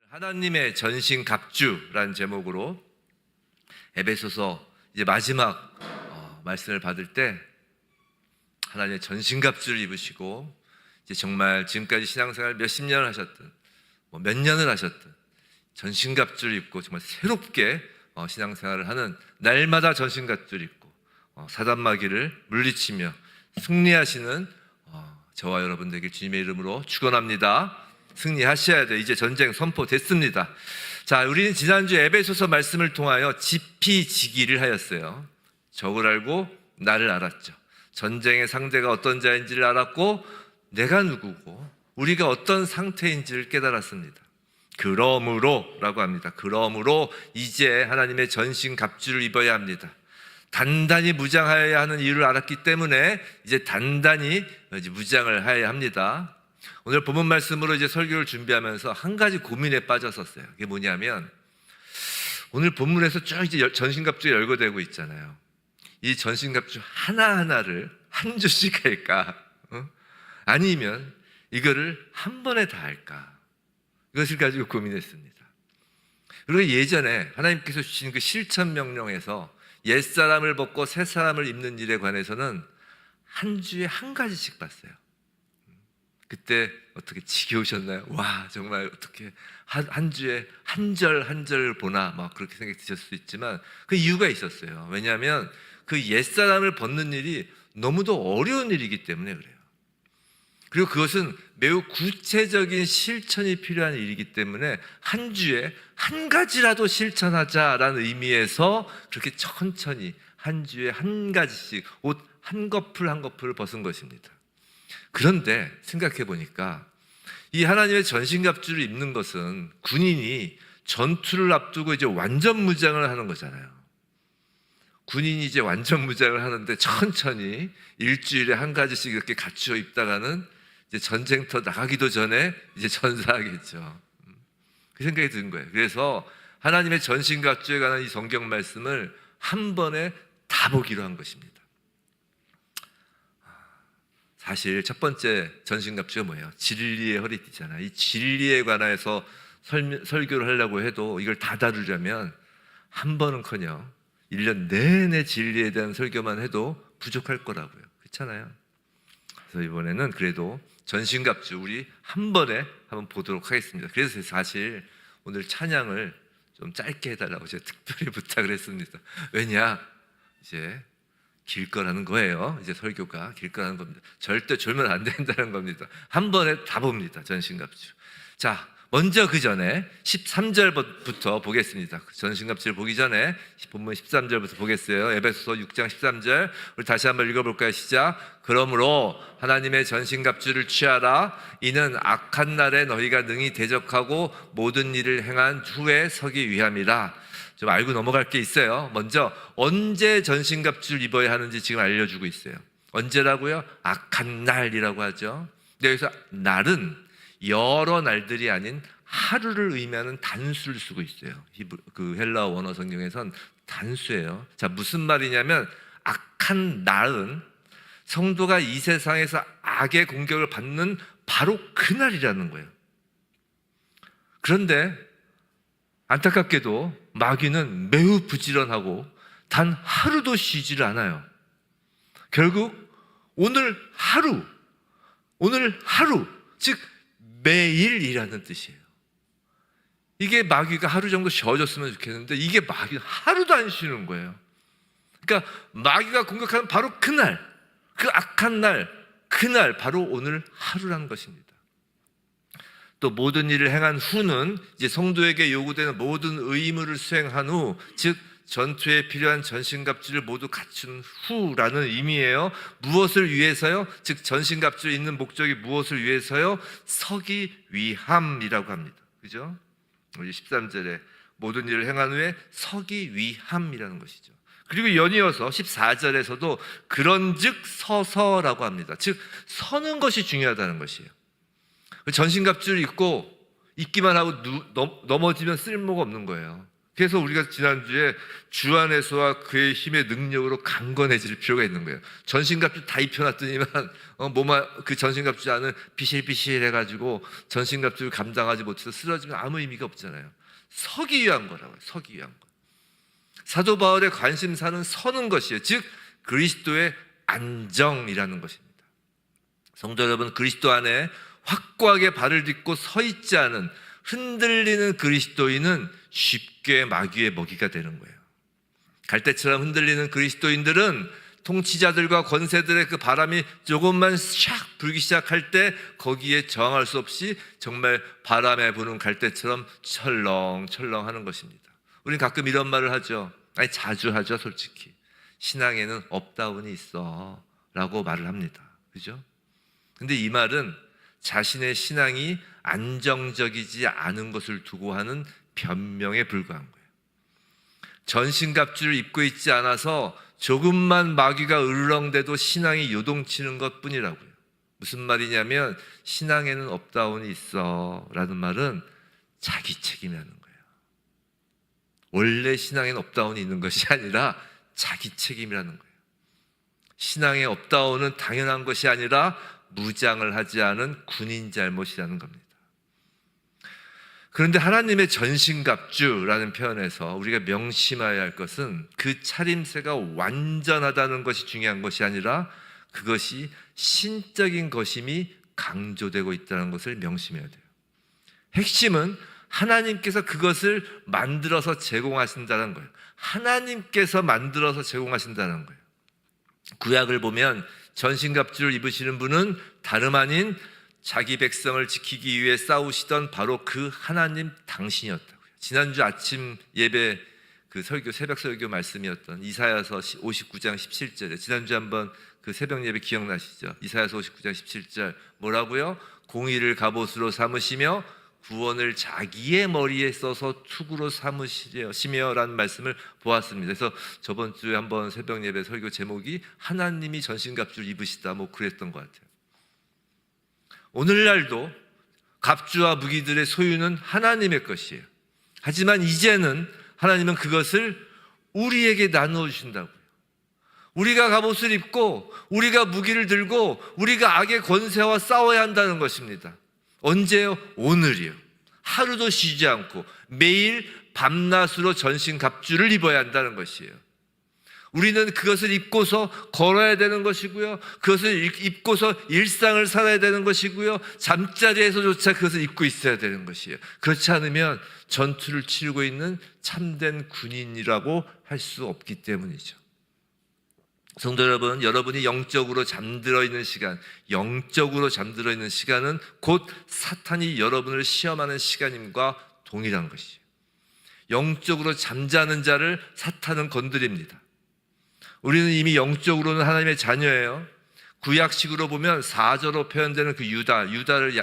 하나님의 전신갑주라는 제목으로 에베소서 이제 마지막 말씀을 받을 때 하나님의 전신갑주를 입으시고 이제 정말 지금까지 신앙생활 몇십 년을 하셨든 몇 년을 하셨든 전신갑주를 입고 정말 새롭게 신앙생활을 하는 날마다 전신갑주를 입고 사단마귀를 물리치며 승리하시는 저와 여러분 되길 주님의 이름으로 축원합니다. 승리하셔야 돼. 이제 전쟁 선포됐습니다. 자, 우리는 지난주 에베소서 말씀을 통하여 지피지기를 하였어요. 적을 알고 나를 알았죠. 전쟁의 상대가 어떤 자인지를 알았고 내가 누구고 우리가 어떤 상태인지를 깨달았습니다. 그러므로라고 합니다. 그러므로 이제 하나님의 전신갑주를 입어야 합니다. 단단히 무장하여야 하는 이유를 알았기 때문에 이제 단단히 무장을 하여야 합니다. 오늘 본문 말씀으로 이제 설교를 준비하면서 한 가지 고민에 빠졌었어요. 그게 뭐냐면 오늘 본문에서 쭉 이제 전신갑주가 열거되고 있잖아요. 이 전신갑주 하나하나를 한 주씩 할까? 아니면 이거를 한 번에 다 할까? 이것을 가지고 고민했습니다. 그리고 예전에 하나님께서 주신 그 실천 명령에서 옛사람을 벗고 새사람을 입는 일에 관해서는 한 주에 한 가지씩 봤어요. 그때 어떻게 지겨우셨나요? 와, 정말 어떻게 한 주에 한 절 한 절 보나 막 그렇게 생각 드셨을 수 있지만 그 이유가 있었어요. 왜냐하면 그 옛사람을 벗는 일이 너무도 어려운 일이기 때문에 그래요. 그리고 그것은 매우 구체적인 실천이 필요한 일이기 때문에 한 주에 한 가지라도 실천하자라는 의미에서 그렇게 천천히 한 주에 한 가지씩 옷 한 거풀 한 거풀을 벗은 것입니다. 그런데 생각해 보니까 이 하나님의 전신갑주를 입는 것은 군인이 전투를 앞두고 이제 완전 무장을 하는 거잖아요. 군인이 이제 완전 무장을 하는데 천천히 일주일에 한 가지씩 이렇게 갖추어 입다가는 이제 전쟁터 나가기도 전에 이제 전사하겠죠. 그 생각이 든 거예요. 그래서 하나님의 전신갑주에 관한 이 성경 말씀을 한 번에 다 보기로 한 것입니다. 사실 첫 번째 전신갑주가 뭐예요? 진리의 허리띠잖아요. 이 진리에 관해서 설교를 하려고 해도 이걸 다 다루려면 한 번은커녕 1년 내내 진리에 대한 설교만 해도 부족할 거라고요. 그렇잖아요. 그래서 이번에는 그래도 전신갑주 우리 한 번에 한번 보도록 하겠습니다. 그래서 사실 오늘 찬양을 좀 짧게 해달라고 제가 특별히 부탁을 했습니다. 왜냐? 이제 길 거라는 거예요. 이제 설교가 길 거라는 겁니다. 절대 졸면 안 된다는 겁니다. 한 번에 다 봅니다. 전신갑주. 자, 먼저 그 전에 13절부터 보겠습니다. 전신갑주를 보기 전에 본문 13절부터 보겠어요. 에베소서 6장 13절 우리 다시 한번 읽어볼까요? 시작. 그러므로 하나님의 전신갑주를 취하라. 이는 악한 날에 너희가 능히 대적하고 모든 일을 행한 후에 서기 위함이라. 좀 알고 넘어갈 게 있어요. 먼저 언제 전신갑주를 입어야 하는지 지금 알려주고 있어요. 언제라고요? 악한 날이라고 하죠. 근데 여기서 날은 여러 날들이 아닌 하루를 의미하는 단수를 쓰고 있어요. 그 헬라어 원어 성경에선 단수예요. 자, 무슨 말이냐면 악한 날은 성도가 이 세상에서 악의 공격을 받는 바로 그 날이라는 거예요. 그런데 안타깝게도 마귀는 매우 부지런하고 단 하루도 쉬지를 않아요. 결국 오늘 하루, 즉 매일이라는 뜻이에요. 이게 마귀가 하루 정도 쉬어줬으면 좋겠는데 이게 마귀는 하루도 안 쉬는 거예요. 그러니까 마귀가 공격하는 바로 그날, 그 악한 날, 그날 바로 오늘 하루라는 것입니다. 또 모든 일을 행한 후는 이제 성도에게 요구되는 모든 의무를 수행한 후, 즉 전투에 필요한 전신갑주를 모두 갖춘 후라는 의미예요. 무엇을 위해서요? 즉 전신갑주를 입는 목적이 무엇을 위해서요? 서기 위함이라고 합니다. 그죠? 우리 13절에 모든 일을 행한 후에 서기 위함이라는 것이죠. 그리고 연이어서 14절에서도 그런즉 서서라고 합니다. 즉 서는 것이 중요하다는 것이에요. 전신갑주를 입고 입기만 하고 넘어지면 쓸모가 없는 거예요. 그래서 우리가 지난주에 주 안에서와 그의 힘의 능력으로 강건해질 필요가 있는 거예요. 전신갑주 다 입혀놨더니만 그 전신갑주 안은 비실비실해가지고 전신갑주를 감당하지 못해서 쓰러지면 아무 의미가 없잖아요. 서기 위한 거라고요. 서기 위한 거. 사도 바울의 관심사는 서는 것이에요. 즉 그리스도의 안정이라는 것입니다. 성도 여러분, 그리스도 안에 확고하게 발을 딛고 서 있지 않은 흔들리는 그리스도인은 쉽게 마귀의 먹이가 되는 거예요. 갈대처럼 흔들리는 그리스도인들은 통치자들과 권세들의 그 바람이 조금만 샥 불기 시작할 때 거기에 저항할 수 없이 정말 바람에 부는 갈대처럼 철렁철렁 하는 것입니다. 우리는 가끔 이런 말을 하죠. 아니, 자주 하죠. 솔직히 신앙에는 업다운이 있어 라고 말을 합니다. 그죠? 근데 이 말은 자신의 신앙이 안정적이지 않은 것을 두고 하는 변명에 불과한 거예요. 전신갑주를 입고 있지 않아서 조금만 마귀가 으르렁대도 신앙이 요동치는 것뿐이라고요. 무슨 말이냐면 신앙에는 업다운이 있어 라는 말은 자기 책임이라는 거예요. 원래 신앙에는 업다운이 있는 것이 아니라 자기 책임이라는 거예요. 신앙의 업다운은 당연한 것이 아니라 무장을 하지 않은 군인 잘못이라는 겁니다. 그런데 하나님의 전신갑주라는 표현에서 우리가 명심해야 할 것은 그 차림새가 완전하다는 것이 중요한 것이 아니라 그것이 신적인 것임이 강조되고 있다는 것을 명심해야 돼요. 핵심은 하나님께서 그것을 만들어서 제공하신다는 거예요. 하나님께서 만들어서 제공하신다는 거예요. 구약을 보면 전신갑주를 입으시는 분은 다름 아닌 자기 백성을 지키기 위해 싸우시던 바로 그 하나님 당신이었다고요. 지난주 아침 예배 그 설교, 새벽 설교 말씀이었던 이사야서 59장 17절에 지난주 한번 그 새벽 예배 기억나시죠? 이사야서 59장 17절 뭐라고요? 공의를 갑옷으로 삼으시며 구원을 자기의 머리에 써서 투구로 삼으시며라는 말씀을 보았습니다. 그래서 저번 주에 한번 새벽 예배 설교 제목이 하나님이 전신갑주를 입으시다 뭐 그랬던 것 같아요. 오늘날도 갑주와 무기들의 소유는 하나님의 것이에요. 하지만 이제는 하나님은 그것을 우리에게 나누어 주신다고요. 우리가 갑옷을 입고 우리가 무기를 들고 우리가 악의 권세와 싸워야 한다는 것입니다. 언제요? 오늘이요. 하루도 쉬지 않고 매일 밤낮으로 전신갑주를 입어야 한다는 것이에요. 우리는 그것을 입고서 걸어야 되는 것이고요. 그것을 입고서 일상을 살아야 되는 것이고요. 잠자리에서조차 그것을 입고 있어야 되는 것이에요. 그렇지 않으면 전투를 치르고 있는 참된 군인이라고 할 수 없기 때문이죠. 성도 여러분, 여러분이 영적으로 잠들어 있는 시간, 영적으로 잠들어 있는 시간은 곧 사탄이 여러분을 시험하는 시간임과 동일한 것이에요. 영적으로 잠자는 자를 사탄은 건드립니다. 우리는 이미 영적으로는 하나님의 자녀예요. 구약식으로 보면 사자로 표현되는 그 유다를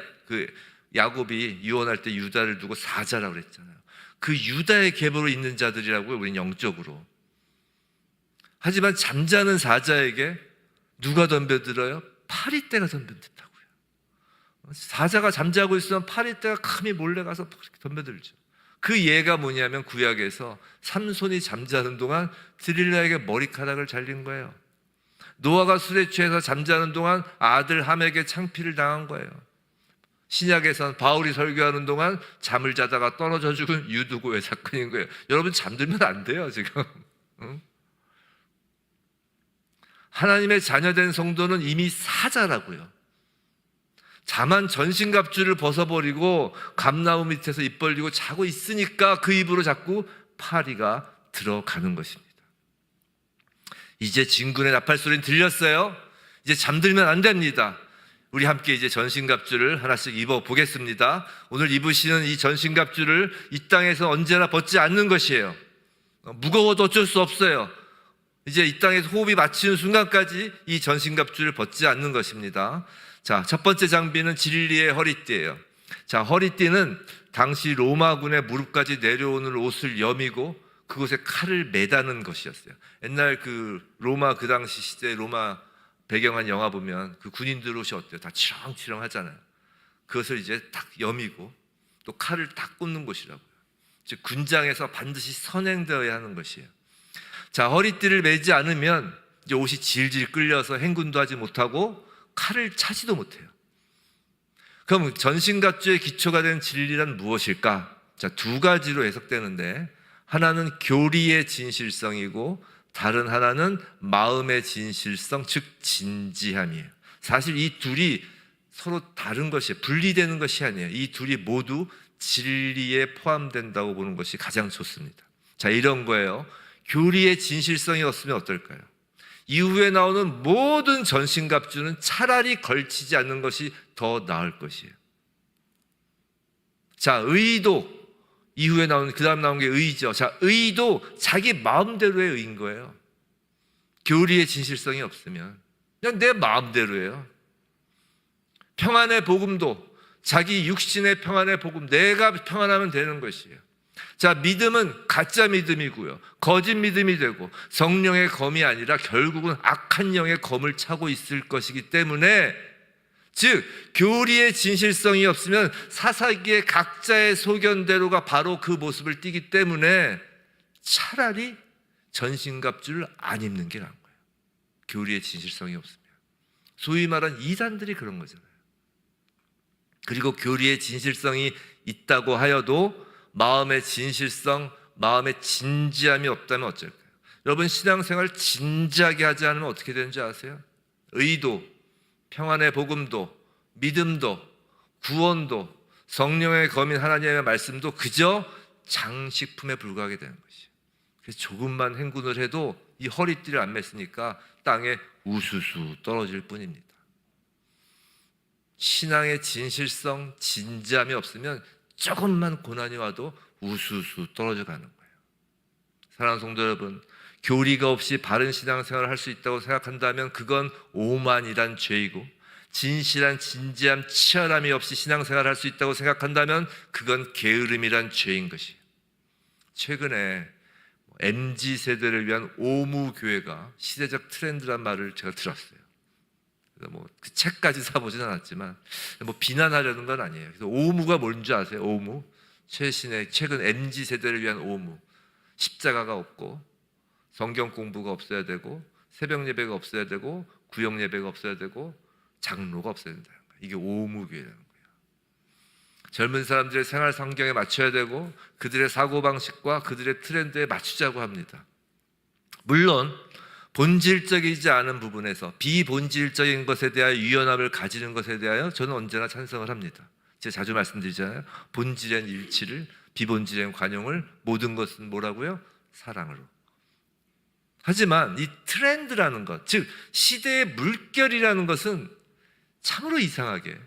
야곱이 유언할 때 유다를 두고 사자라고 그랬잖아요. 그 유다의 계보로 있는 자들이라고요. 우리는 영적으로. 하지만 잠자는 사자에게 누가 덤벼들어요? 파리떼가 덤벼든다고요. 사자가 잠자고 있으면 파리떼가 감히 몰래 가서 덤벼들죠. 그 예가 뭐냐면 구약에서 삼손이 잠자는 동안 드릴라에게 머리카락을 잘린 거예요. 노아가 술에 취해서 잠자는 동안 아들 함에게 창피를 당한 거예요. 신약에서는 바울이 설교하는 동안 잠을 자다가 떨어져 죽은 유두고의 사건인 거예요. 여러분 잠들면 안 돼요 지금. 응? 하나님의 자녀된 성도는 이미 사자라고요. 다만 전신갑주를 벗어버리고 감나무 밑에서 입 벌리고 자고 있으니까 그 입으로 자꾸 파리가 들어가는 것입니다. 이제 진군의 나팔 소리는 들렸어요. 이제 잠들면 안 됩니다. 우리 함께 이제 전신갑주를 하나씩 입어보겠습니다. 오늘 입으시는 이 전신갑주를 이 땅에서 언제나 벗지 않는 것이에요. 무거워도 어쩔 수 없어요. 이제 이 땅에서 호흡이 마치는 순간까지 이 전신갑주를 벗지 않는 것입니다. 자, 첫 번째 장비는 진리의 허리띠예요. 자, 허리띠는 당시 로마군의 무릎까지 내려오는 옷을 여미고 그곳에 칼을 매다는 것이었어요. 옛날 그 로마 그 당시 시대 로마 배경한 영화 보면 그 군인들 옷이 어때요? 다 치렁치렁 하잖아요. 그것을 이제 딱 여미고 또 칼을 딱 꽂는 곳이라고요. 즉 군장에서 반드시 선행되어야 하는 것이에요. 자, 허리띠를 매지 않으면 이제 옷이 질질 끌려서 행군도 하지 못하고 칼을 차지도 못해요. 그럼 전신갑주의 기초가 된 진리란 무엇일까? 자, 두 가지로 해석되는데, 하나는 교리의 진실성이고 다른 하나는 마음의 진실성, 즉 진지함이에요. 사실 이 둘이 서로 다른 것이에요. 분리되는 것이 아니에요. 이 둘이 모두 진리에 포함된다고 보는 것이 가장 좋습니다. 자, 이런 거예요. 교리의 진실성이 없으면 어떨까요? 이후에 나오는 모든 전신갑주는 차라리 걸치지 않는 것이 더 나을 것이에요. 자, 의도, 이후에 나오는, 그 다음 나온 게 의죠. 자, 의도 자기 마음대로의 의인 거예요. 교리의 진실성이 없으면 그냥 내 마음대로예요. 평안의 복음도 자기 육신의 평안의 복음, 내가 평안하면 되는 것이에요. 자, 믿음은 가짜 믿음이고요, 거짓 믿음이 되고 성령의 검이 아니라 결국은 악한 영의 검을 차고 있을 것이기 때문에, 즉 교리의 진실성이 없으면 사사기의 각자의 소견대로가 바로 그 모습을 띠기 때문에 차라리 전신갑주를 안 입는 게 나은 거예요. 교리의 진실성이 없으면. 소위 말한 이단들이 그런 거잖아요. 그리고 교리의 진실성이 있다고 하여도 마음의 진실성, 마음의 진지함이 없다면 어쩔까요? 여러분, 신앙생활 진지하게 하지 않으면 어떻게 되는지 아세요? 의도, 평안의 복음도, 믿음도, 구원도, 성령의 검인 하나님의 말씀도 그저 장식품에 불과하게 되는 것이에요. 그래서 조금만 행군을 해도 이 허리띠를 안 맸으니까 땅에 우수수 떨어질 뿐입니다. 신앙의 진실성, 진지함이 없으면 조금만 고난이 와도 우수수 떨어져 가는 거예요. 사랑하는 성도 여러분, 교리가 없이 바른 신앙생활을 할 수 있다고 생각한다면 그건 오만이란 죄이고, 진실한 진지함, 치열함이 없이 신앙생활을 할 수 있다고 생각한다면 그건 게으름이란 죄인 것이에요. 최근에 MZ세대를 위한 오무교회가 시대적 트렌드란 말을 제가 들었어요. 그 책까지 사보진 않았지만 비난하려는 건 아니에요. 그래서 오무가 뭔지 아세요? 오무, 최근 MZ세대를 위한 오무. 십자가가 없고 성경 공부가 없어야 되고 새벽 예배가 없어야 되고 구역 예배가 없어야 되고 장로가 없어야 된다는 거예요. 이게 오무교회라는 거예요. 젊은 사람들의 생활 환경에 맞춰야 되고 그들의 사고방식과 그들의 트렌드에 맞추자고 합니다. 물론 본질적이지 않은 부분에서 비본질적인 것에 대하여 유연함을 가지는 것에 대하여 저는 언제나 찬성을 합니다. 제가 자주 말씀드리잖아요. 본질엔 일치를, 비본질엔 관용을, 모든 것은 뭐라고요? 사랑으로. 하지만 이 트렌드라는 것, 즉 시대의 물결이라는 것은 참으로 이상하게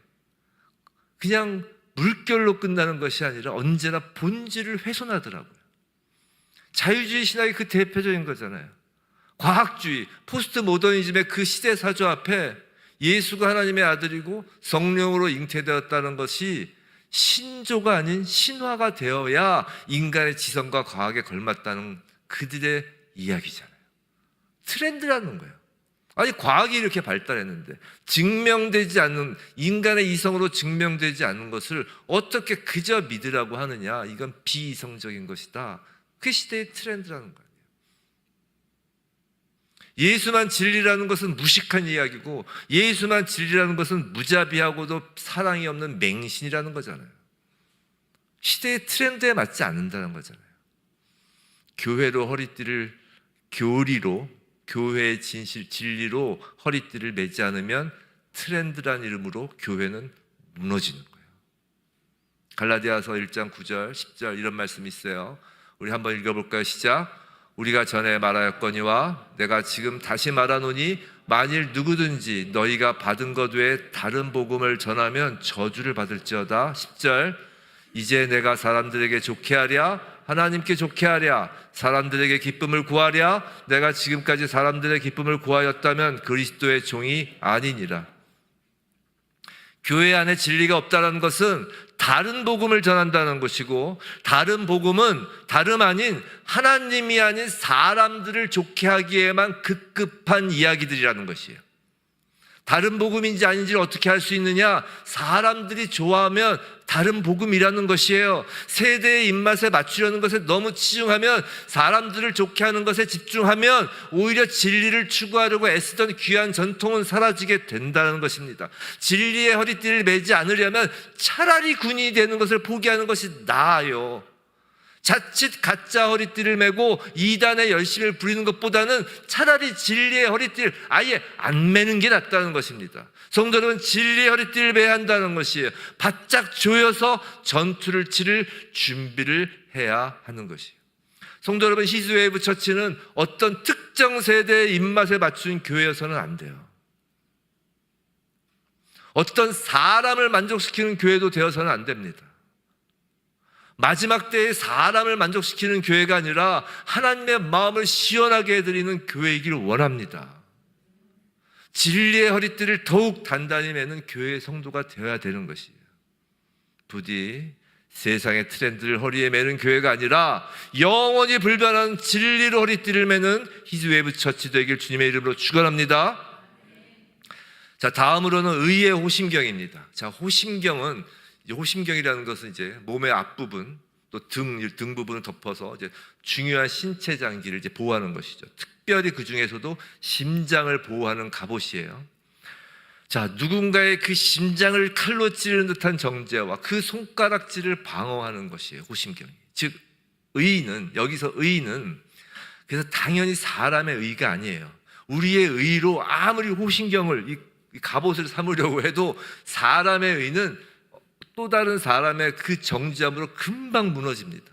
그냥 물결로 끝나는 것이 아니라 언제나 본질을 훼손하더라고요. 자유주의 신학이 그 대표적인 거잖아요. 과학주의, 포스트 모더니즘의 그 시대 사조 앞에 예수가 하나님의 아들이고 성령으로 잉태되었다는 것이 신조가 아닌 신화가 되어야 인간의 지성과 과학에 걸맞다는 그들의 이야기잖아요. 트렌드라는 거예요. 아니, 과학이 이렇게 발달했는데 증명되지 않는, 인간의 이성으로 증명되지 않는 것을 어떻게 그저 믿으라고 하느냐. 이건 비이성적인 것이다. 그 시대의 트렌드라는 거예요. 예수만 진리라는 것은 무식한 이야기고, 예수만 진리라는 것은 무자비하고도 사랑이 없는 맹신이라는 거잖아요. 시대의 트렌드에 맞지 않는다는 거잖아요. 교회로 허리띠를, 교리로, 교회의 진리로 허리띠를 매지 않으면 트렌드란 이름으로 교회는 무너지는 거예요. 갈라디아서 1장 9절 10절 이런 말씀이 있어요. 우리 한번 읽어볼까요? 시작. 우리가 전에 말하였거니와 내가 지금 다시 말하노니 만일 누구든지 너희가 받은 것 외에 다른 복음을 전하면 저주를 받을지어다. 10절. 이제 내가 사람들에게 좋게 하랴, 하나님께 좋게 하랴, 사람들에게 기쁨을 구하랴. 내가 지금까지 사람들의 기쁨을 구하였다면 그리스도의 종이 아니니라. 교회 안에 진리가 없다는 것은 다른 복음을 전한다는 것이고, 다른 복음은 다름 아닌 하나님이 아닌 사람들을 좋게 하기에만 급급한 이야기들이라는 것이에요. 다른 복음인지 아닌지를 어떻게 알 수 있느냐? 사람들이 좋아하면 다른 복음이라는 것이에요. 세대의 입맛에 맞추려는 것에 너무 치중하면, 사람들을 좋게 하는 것에 집중하면 오히려 진리를 추구하려고 애쓰던 귀한 전통은 사라지게 된다는 것입니다. 진리의 허리띠를 매지 않으려면 차라리 군인이 되는 것을 포기하는 것이 나아요. 자칫 가짜 허리띠를 매고 이단의 열심을 부리는 것보다는 차라리 진리의 허리띠를 아예 안 매는 게 낫다는 것입니다. 성도 여러분, 진리의 허리띠를 매야 한다는 것이에요. 바짝 조여서 전투를 치를 준비를 해야 하는 것이에요. 성도 여러분, 히즈웨이브 처치는 어떤 특정 세대의 입맛에 맞춘 교회여서는 안 돼요. 어떤 사람을 만족시키는 교회도 되어서는 안 됩니다. 마지막 때에 사람을 만족시키는 교회가 아니라 하나님의 마음을 시원하게 해드리는 교회이길 원합니다. 진리의 허리띠를 더욱 단단히 매는 교회의 성도가 되어야 되는 것이에요. 부디 세상의 트렌드를 허리에 매는 교회가 아니라 영원히 불변한 진리로 허리띠를 매는 히즈웨이브 처치 되길 주님의 이름으로 축원합니다. 자, 다음으로는 의의 호심경입니다. 자, 호심경이라는 것은 이제 몸의 앞부분 또 등 부분을 덮어서 이제 중요한 신체 장기를 이제 보호하는 것이죠. 특별히 그 중에서도 심장을 보호하는 갑옷이에요. 자, 누군가의 그 심장을 칼로 찌르는 듯한 정죄와 그 손가락질을 방어하는 것이에요. 호심경이. 즉 의는, 여기서 의는 그래서 당연히 사람의 의가 아니에요. 우리의 의로 아무리 호심경을 이 갑옷을 삼으려고 해도 사람의 의는 또 다른 사람의 그 정죄함으로 금방 무너집니다.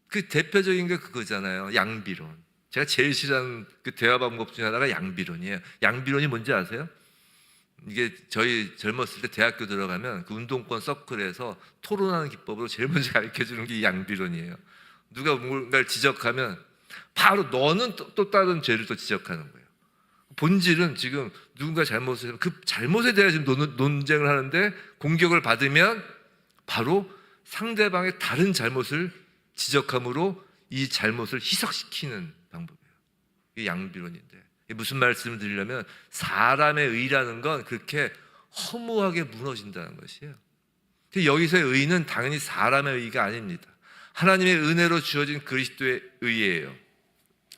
그 대표적인 게 그거잖아요. 양비론. 제가 제일 싫어하는 그 대화 방법 중에 하나가 양비론이에요. 양비론이 뭔지 아세요? 이게 저희 젊었을 때 대학교 들어가면 그 운동권 서클에서 토론하는 기법으로 제일 먼저 가르쳐주는 게 양비론이에요. 누가 뭔가를 지적하면 바로 너는 또 다른 죄를 또 지적하는 거예요. 본질은 지금 누군가 잘못을 하면 그 잘못에 대해 지금 논쟁을 하는데 공격을 받으면 바로 상대방의 다른 잘못을 지적함으로 이 잘못을 희석시키는 방법이에요. 이게 양비론인데, 이게 무슨 말씀을 드리려면 사람의 의라는 건 그렇게 허무하게 무너진다는 것이에요. 여기서의 의는 당연히 사람의 의가 아닙니다. 하나님의 은혜로 주어진 그리스도의 의예요.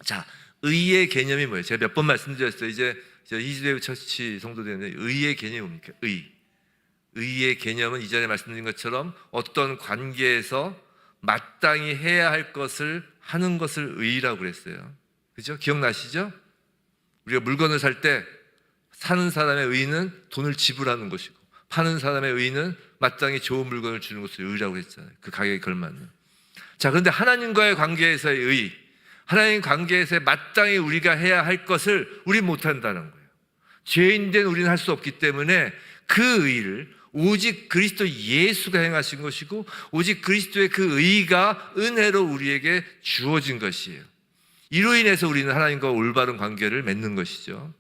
자, 의의 개념이 뭐예요? 제가 몇 번 말씀드렸어요. 이제 히즈웨이브 처치 성도들인데 의의 개념이 뭡니까? 의의 개념은 이전에 말씀드린 것처럼 어떤 관계에서 마땅히 해야 할 것을 하는 것을 의라고 그랬어요. 그죠? 기억나시죠? 우리가 물건을 살 때 사는 사람의 의는 돈을 지불하는 것이고 파는 사람의 의는 마땅히 좋은 물건을 주는 것을 의라고 했잖아요. 그 가격에 걸맞는. 자, 그런데 하나님과의 관계에서의 의, 하나님 관계에서 마땅히 우리가 해야 할 것을 우리 못한다는 거예요. 죄인된 우리는 할 수 없기 때문에 그 의를 오직 그리스도 예수가 행하신 것이고 오직 그리스도의 그 의가 은혜로 우리에게 주어진 것이에요. 이로 인해서 우리는 하나님과 올바른 관계를 맺는 것이죠.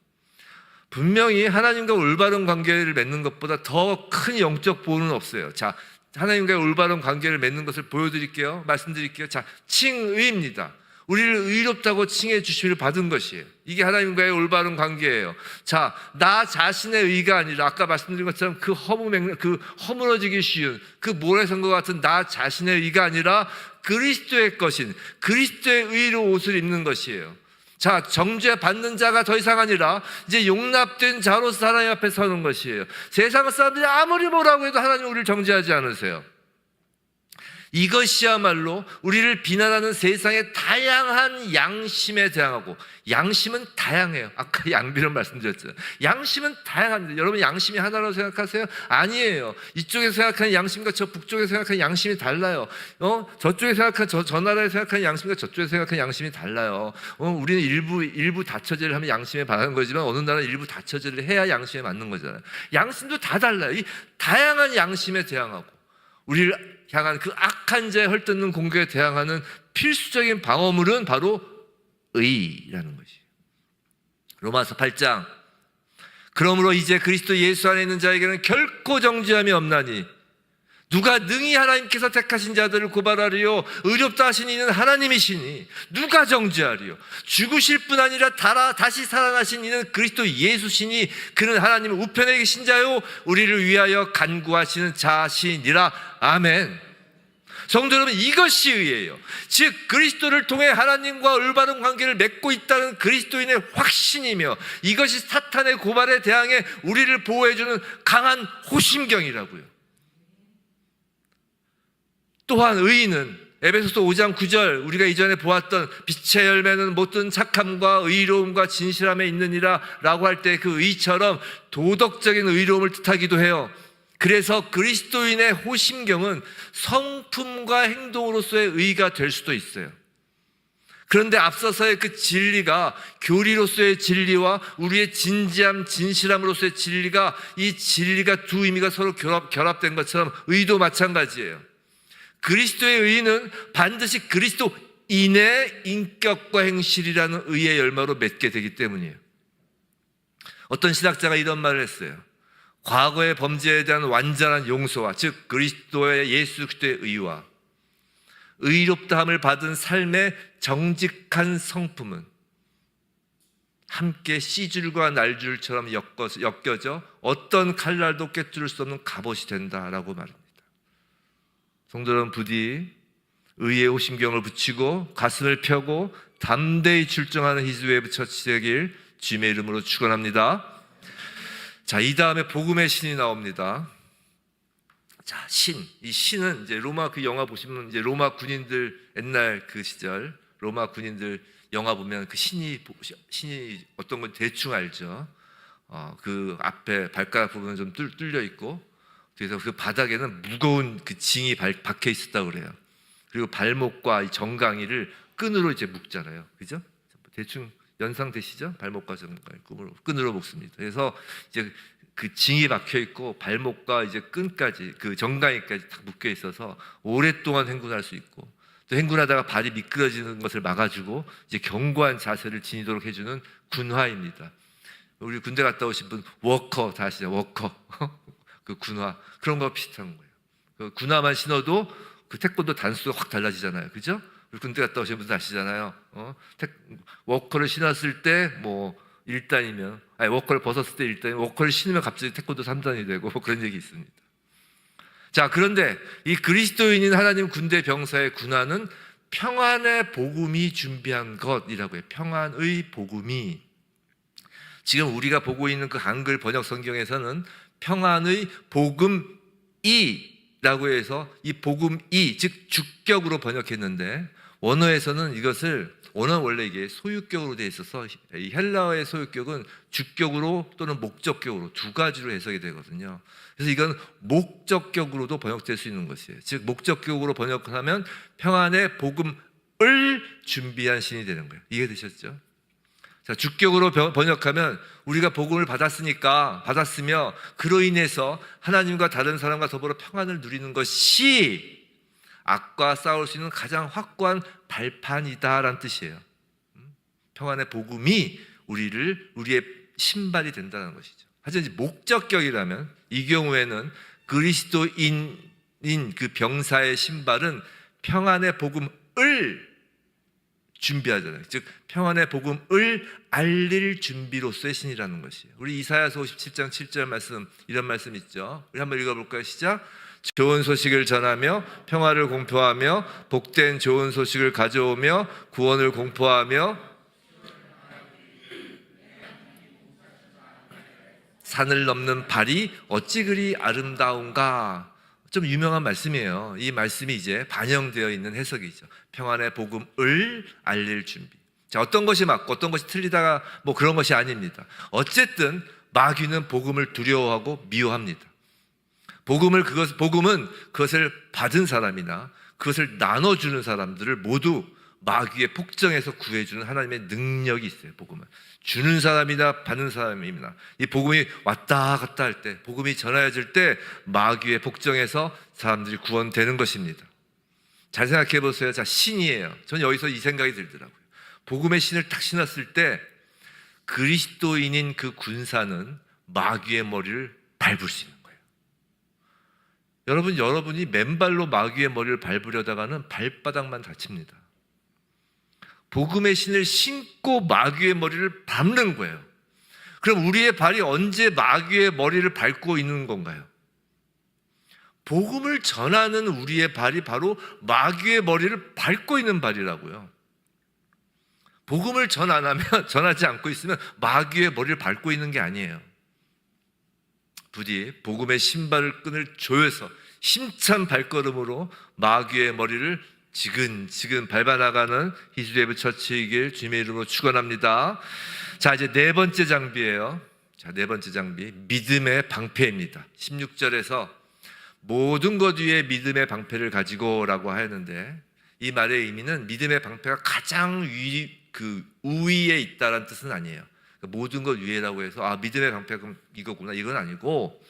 분명히 하나님과 올바른 관계를 맺는 것보다 더 큰 영적 보호는 없어요. 자, 하나님과의 올바른 관계를 맺는 것을 보여드릴게요. 말씀드릴게요. 자, 칭의입니다. 우리를 의롭다고 칭해 주심을 받은 것이에요. 이게 하나님과의 올바른 관계예요. 자, 나 자신의 의가 아니라 아까 말씀드린 것처럼 그 허물어지기 쉬운 그 모래성과 같은 나 자신의 의가 아니라 그리스도의 것인 그리스도의 의로 옷을 입는 것이에요. 자, 정죄 받는 자가 더 이상 아니라 이제 용납된 자로서 하나님 앞에 서는 것이에요. 세상 사람들이 아무리 뭐라고 해도 하나님 우리를 정죄하지 않으세요. 이것이야말로 우리를 비난하는 세상의 다양한 양심에 대항하고, 양심은 다양해요. 아까 양비론 말씀드렸잖아요. 양심은 다양합니다. 여러분 양심이 하나라고 생각하세요? 아니에요. 이쪽에서 생각하는 양심과 저 북쪽에서 생각하는 양심이 달라요. 저쪽에 생각하는 저 나라에 생각하는 양심과 저쪽에 생각하는 양심이 달라요. 우리는 일부 다처제를 하면 양심에 반하는 거지만 어느 나라는 일부 다처제를 해야 양심에 맞는 거잖아요. 양심도 다 달라요. 이 다양한 양심에 대항하고 우리를 향한 그 악한 자의 헐뜯는 공격에 대항하는 필수적인 방어물은 바로 의라는 것이에요. 로마서 8장, 그러므로 이제 그리스도 예수 안에 있는 자에게는 결코 정죄함이 없나니 누가 능히 하나님께서 택하신 자들을 고발하리요? 의롭다 하신 이는 하나님이시니 누가 정죄하리요? 죽으실 뿐 아니라 다시 살아나신 이는 그리스도 예수시니 그는 하나님 우편에 계신 자요 우리를 위하여 간구하시는 자시니라. 아멘. 성도 여러분, 이것이 의예요. 즉 그리스도를 통해 하나님과 올바른 관계를 맺고 있다는 그리스도인의 확신이며, 이것이 사탄의 고발에 대항해 우리를 보호해주는 강한 호심경이라고요. 또한 의인은 에베소서 5장 9절, 우리가 이전에 보았던 빛의 열매는 모든 착함과 의로움과 진실함에 있느니라 라고 할 때 그 의처럼 도덕적인 의로움을 뜻하기도 해요. 그래서 그리스도인의 호심경은 성품과 행동으로서의 의가 될 수도 있어요. 그런데 앞서서의 그 진리가 교리로서의 진리와 우리의 진지함, 진실함으로서의 진리가, 이 진리가 두 의미가 서로 결합된 것처럼 의도 마찬가지예요. 그리스도의 의는 반드시 그리스도인의 인격과 행실이라는 의의 열매로 맺게 되기 때문이에요. 어떤 신학자가 이런 말을 했어요. 과거의 범죄에 대한 완전한 용서와, 즉 그리스도의 예수 그리스도의 의와 의롭다함을 받은 삶의 정직한 성품은 함께 씨줄과 날줄처럼 엮여져 어떤 칼날도 꿰뚫을 수 없는 갑옷이 된다라고 말합니다. 성도 여러분, 부디 의의 호심경을 붙이고 가슴을 펴고 담대히 출정하는 희수에 붙여지길 주님의 이름으로 축원합니다. 자, 이 다음에 복음의 신이 나옵니다. 자, 이 신은 이제 로마 그 영화 보시면 이제 로마 군인들 옛날 그 시절 로마 군인들 영화 보면 그 신이 어떤 건 대충 알죠. 그 앞에 발가락 부분은 좀 뚫려 있고, 그래서 그 바닥에는 무거운 그 징이 박혀 있었다고 그래요. 그리고 발목과 이 정강이를 끈으로 이제 묶잖아요. 그죠? 대충 연상되시죠? 발목과 정강이 끈으로 묶습니다. 그래서 이제 그 징이 박혀 있고 발목과 이제 끈까지, 그 정강이까지 딱 묶여 있어서 오랫동안 행군할 수 있고, 또 행군하다가 발이 미끄러지는 것을 막아주고 이제 견고한 자세를 지니도록 해주는 군화입니다. 우리 군대 갔다 오신 분 워커 다 아시죠? 워커. 그 군화, 그런 거 비슷한 거예요. 그 군화만 신어도 그 태권도 단수가 확 달라지잖아요. 그죠? 우리 군대 갔다 오신 분들 아시잖아요. 워커를 신었을 때 뭐 1단이면, 아니 워커를 벗었을 때 1단이면, 워커를 신으면 갑자기 태권도 3단이 되고 뭐 그런 얘기 있습니다. 자, 그런데 이 그리스도인인 하나님 군대 병사의 군화는 평안의 복음이 준비한 것이라고 해요. 평안의 복음이. 지금 우리가 보고 있는 그 한글 번역 성경에서는 평안의 복음이라고 해서 이 복음이, 즉 주격으로 번역했는데, 원어에서는 원어는 원래 이게 소유격으로 되어 있어서 이 헬라어의 소유격은 주격으로 또는 목적격으로 두 가지로 해석이 되거든요. 그래서 이건 목적격으로도 번역될 수 있는 것이에요. 즉 목적격으로 번역하면 평안의 복음을 준비한 신이 되는 거예요. 이해되셨죠? 자, 주격으로 번역하면 우리가 복음을 받았으며 그로 인해서 하나님과 다른 사람과 더불어 평안을 누리는 것이 악과 싸울 수 있는 가장 확고한 발판이다라는 뜻이에요. 평안의 복음이 우리의 신발이 된다는 것이죠. 하지만 목적격이라면, 이 경우에는 그리스도인인 그 병사의 신발은 평안의 복음을 준비하잖아요. 즉 평안의 복음을 알릴 준비로서의 신이라는 것이에요. 우리 이사야서 57장 7절 말씀, 이런 말씀 있죠. 우리 한번 읽어볼까요? 시작. 좋은 소식을 전하며 평화를 공포하며 복된 좋은 소식을 가져오며 구원을 공포하며 산을 넘는 발이 어찌 그리 아름다운가. 좀 유명한 말씀이에요. 이 말씀이 이제 반영되어 있는 해석이죠. 평안의 복음을 알릴 준비. 자, 어떤 것이 맞고 어떤 것이 틀리다가 뭐 그런 것이 아닙니다. 어쨌든 마귀는 복음을 두려워하고 미워합니다. 복음은 그것을 받은 사람이나 그것을 나눠주는 사람들을 모두 마귀의 폭정에서 구해주는 하나님의 능력이 있어요. 복음은 주는 사람이나 받는 사람입니다. 이 복음이 왔다 갔다 할 때, 복음이 전해질 때 마귀의 폭정에서 사람들이 구원되는 것입니다. 잘 생각해 보세요. 자, 신이에요. 저는 여기서 이 생각이 들더라고요. 복음의 신을 탁 신었을 때 그리스도인인 그 군사는 마귀의 머리를 밟을 수 있는 거예요. 여러분이 맨발로 마귀의 머리를 밟으려다가는 발바닥만 다칩니다. 복음의 신을 신고 마귀의 머리를 밟는 거예요. 그럼 우리의 발이 언제 마귀의 머리를 밟고 있는 건가요? 복음을 전하는 우리의 발이 바로 마귀의 머리를 밟고 있는 발이라고요. 복음을 전하지 않고 있으면 마귀의 머리를 밟고 있는 게 아니에요. 부디 복음의 신발을 끈을 조여서 힘찬 발걸음으로 마귀의 머리를 지근지근 밟아나가는 히즈레브 처치이길 주님의 이름으로 축원합니다. 자, 이제 네 번째 장비예요. 자, 네 번째 장비, 믿음의 방패입니다. 16절에서 모든 것 위에 믿음의 방패를 가지고라고 하였는데, 이 말의 의미는 믿음의 방패가 가장 우위에 있다는 뜻은 아니에요. 모든 것 위에라고 해서 믿음의 방패가 그럼 이거구나, 이건 아니고,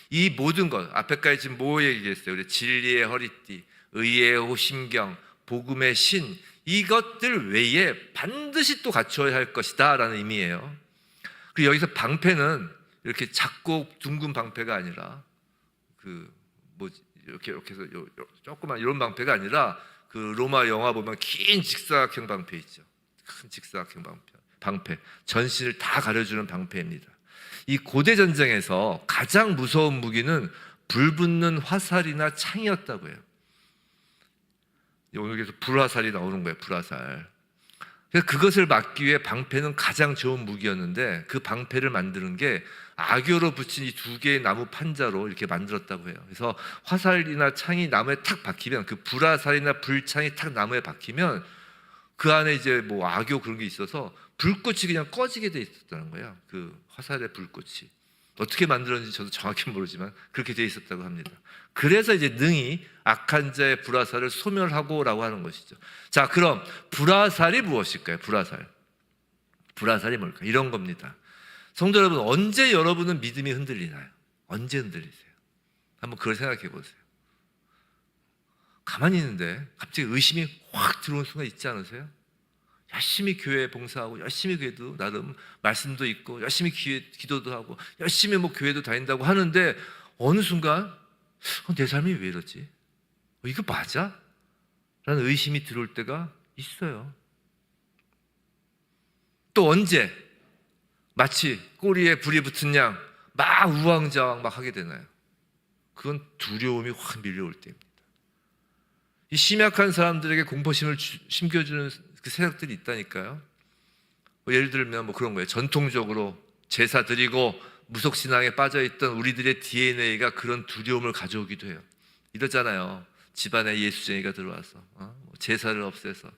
이 모든 것, 앞에까지 지금 뭐 얘기했어요? 우리 진리의 허리띠, 의의 호심경, 복음의 신, 이것들 외에 반드시 또 갖춰야 할 것이다 라는 의미예요. 그리고 여기서 방패는 이렇게 작고 둥근 방패가 아니라 이렇게 해서 조그만 이런 방패가 아니라 로마 영화 보면 긴 직사각형 방패 있죠. 큰 직사각형 방패, 전신을 다 가려주는 방패입니다. 이 고대 전쟁에서 가장 무서운 무기는 불붙는 화살이나 창이었다고 해요. 여기서 불화살이 나오는 거예요. 불화살. 그래서 그것을 막기 위해 방패는 가장 좋은 무기였는데, 그 방패를 만드는 게 악교로 붙인 이 두 개의 나무 판자로 이렇게 만들었다고 해요. 그래서 화살이나 창이 나무에 탁 박히면, 그 불화살이나 불창이 탁 나무에 박히면 그 안에 이제 악교 그런 게 있어서 불꽃이 그냥 꺼지게 돼 있었다는 거예요. 그 화살의 불꽃이. 어떻게 만들었는지 저도 정확히 모르지만 그렇게 돼 있었다고 합니다. 그래서 이제 능히 악한 자의 불화살을 소멸하고라고 하는 것이죠. 자, 그럼 불화살이 무엇일까요? 불화살이 뭘까요? 이런 겁니다. 성도 여러분, 언제 여러분은 믿음이 흔들리나요? 언제 흔들리세요? 한번 그걸 생각해 보세요. 가만히 있는데 갑자기 의심이 확 들어온 순간 있지 않으세요? 열심히 교회에 봉사하고, 열심히 그래도 나름 말씀도 있고, 열심히 기도도 하고, 열심히 교회도 다닌다고 하는데 어느 순간 내 삶이 왜 이러지? 이거 맞아? 라는 의심이 들어올 때가 있어요. 또 언제 마치 꼬리에 불이 붙은 양 막 우왕좌왕 막 하게 되나요? 그건 두려움이 확 밀려올 때입니다. 이 심약한 사람들에게 공포심을 심겨주는 그 세력들이 있다니까요. 예를 들면 그런 거예요. 전통적으로 제사 드리고 무속신앙에 빠져있던 우리들의 DNA가 그런 두려움을 가져오기도 해요. 이러잖아요. 집안에 예수쟁이가 들어와서 제사를 없애서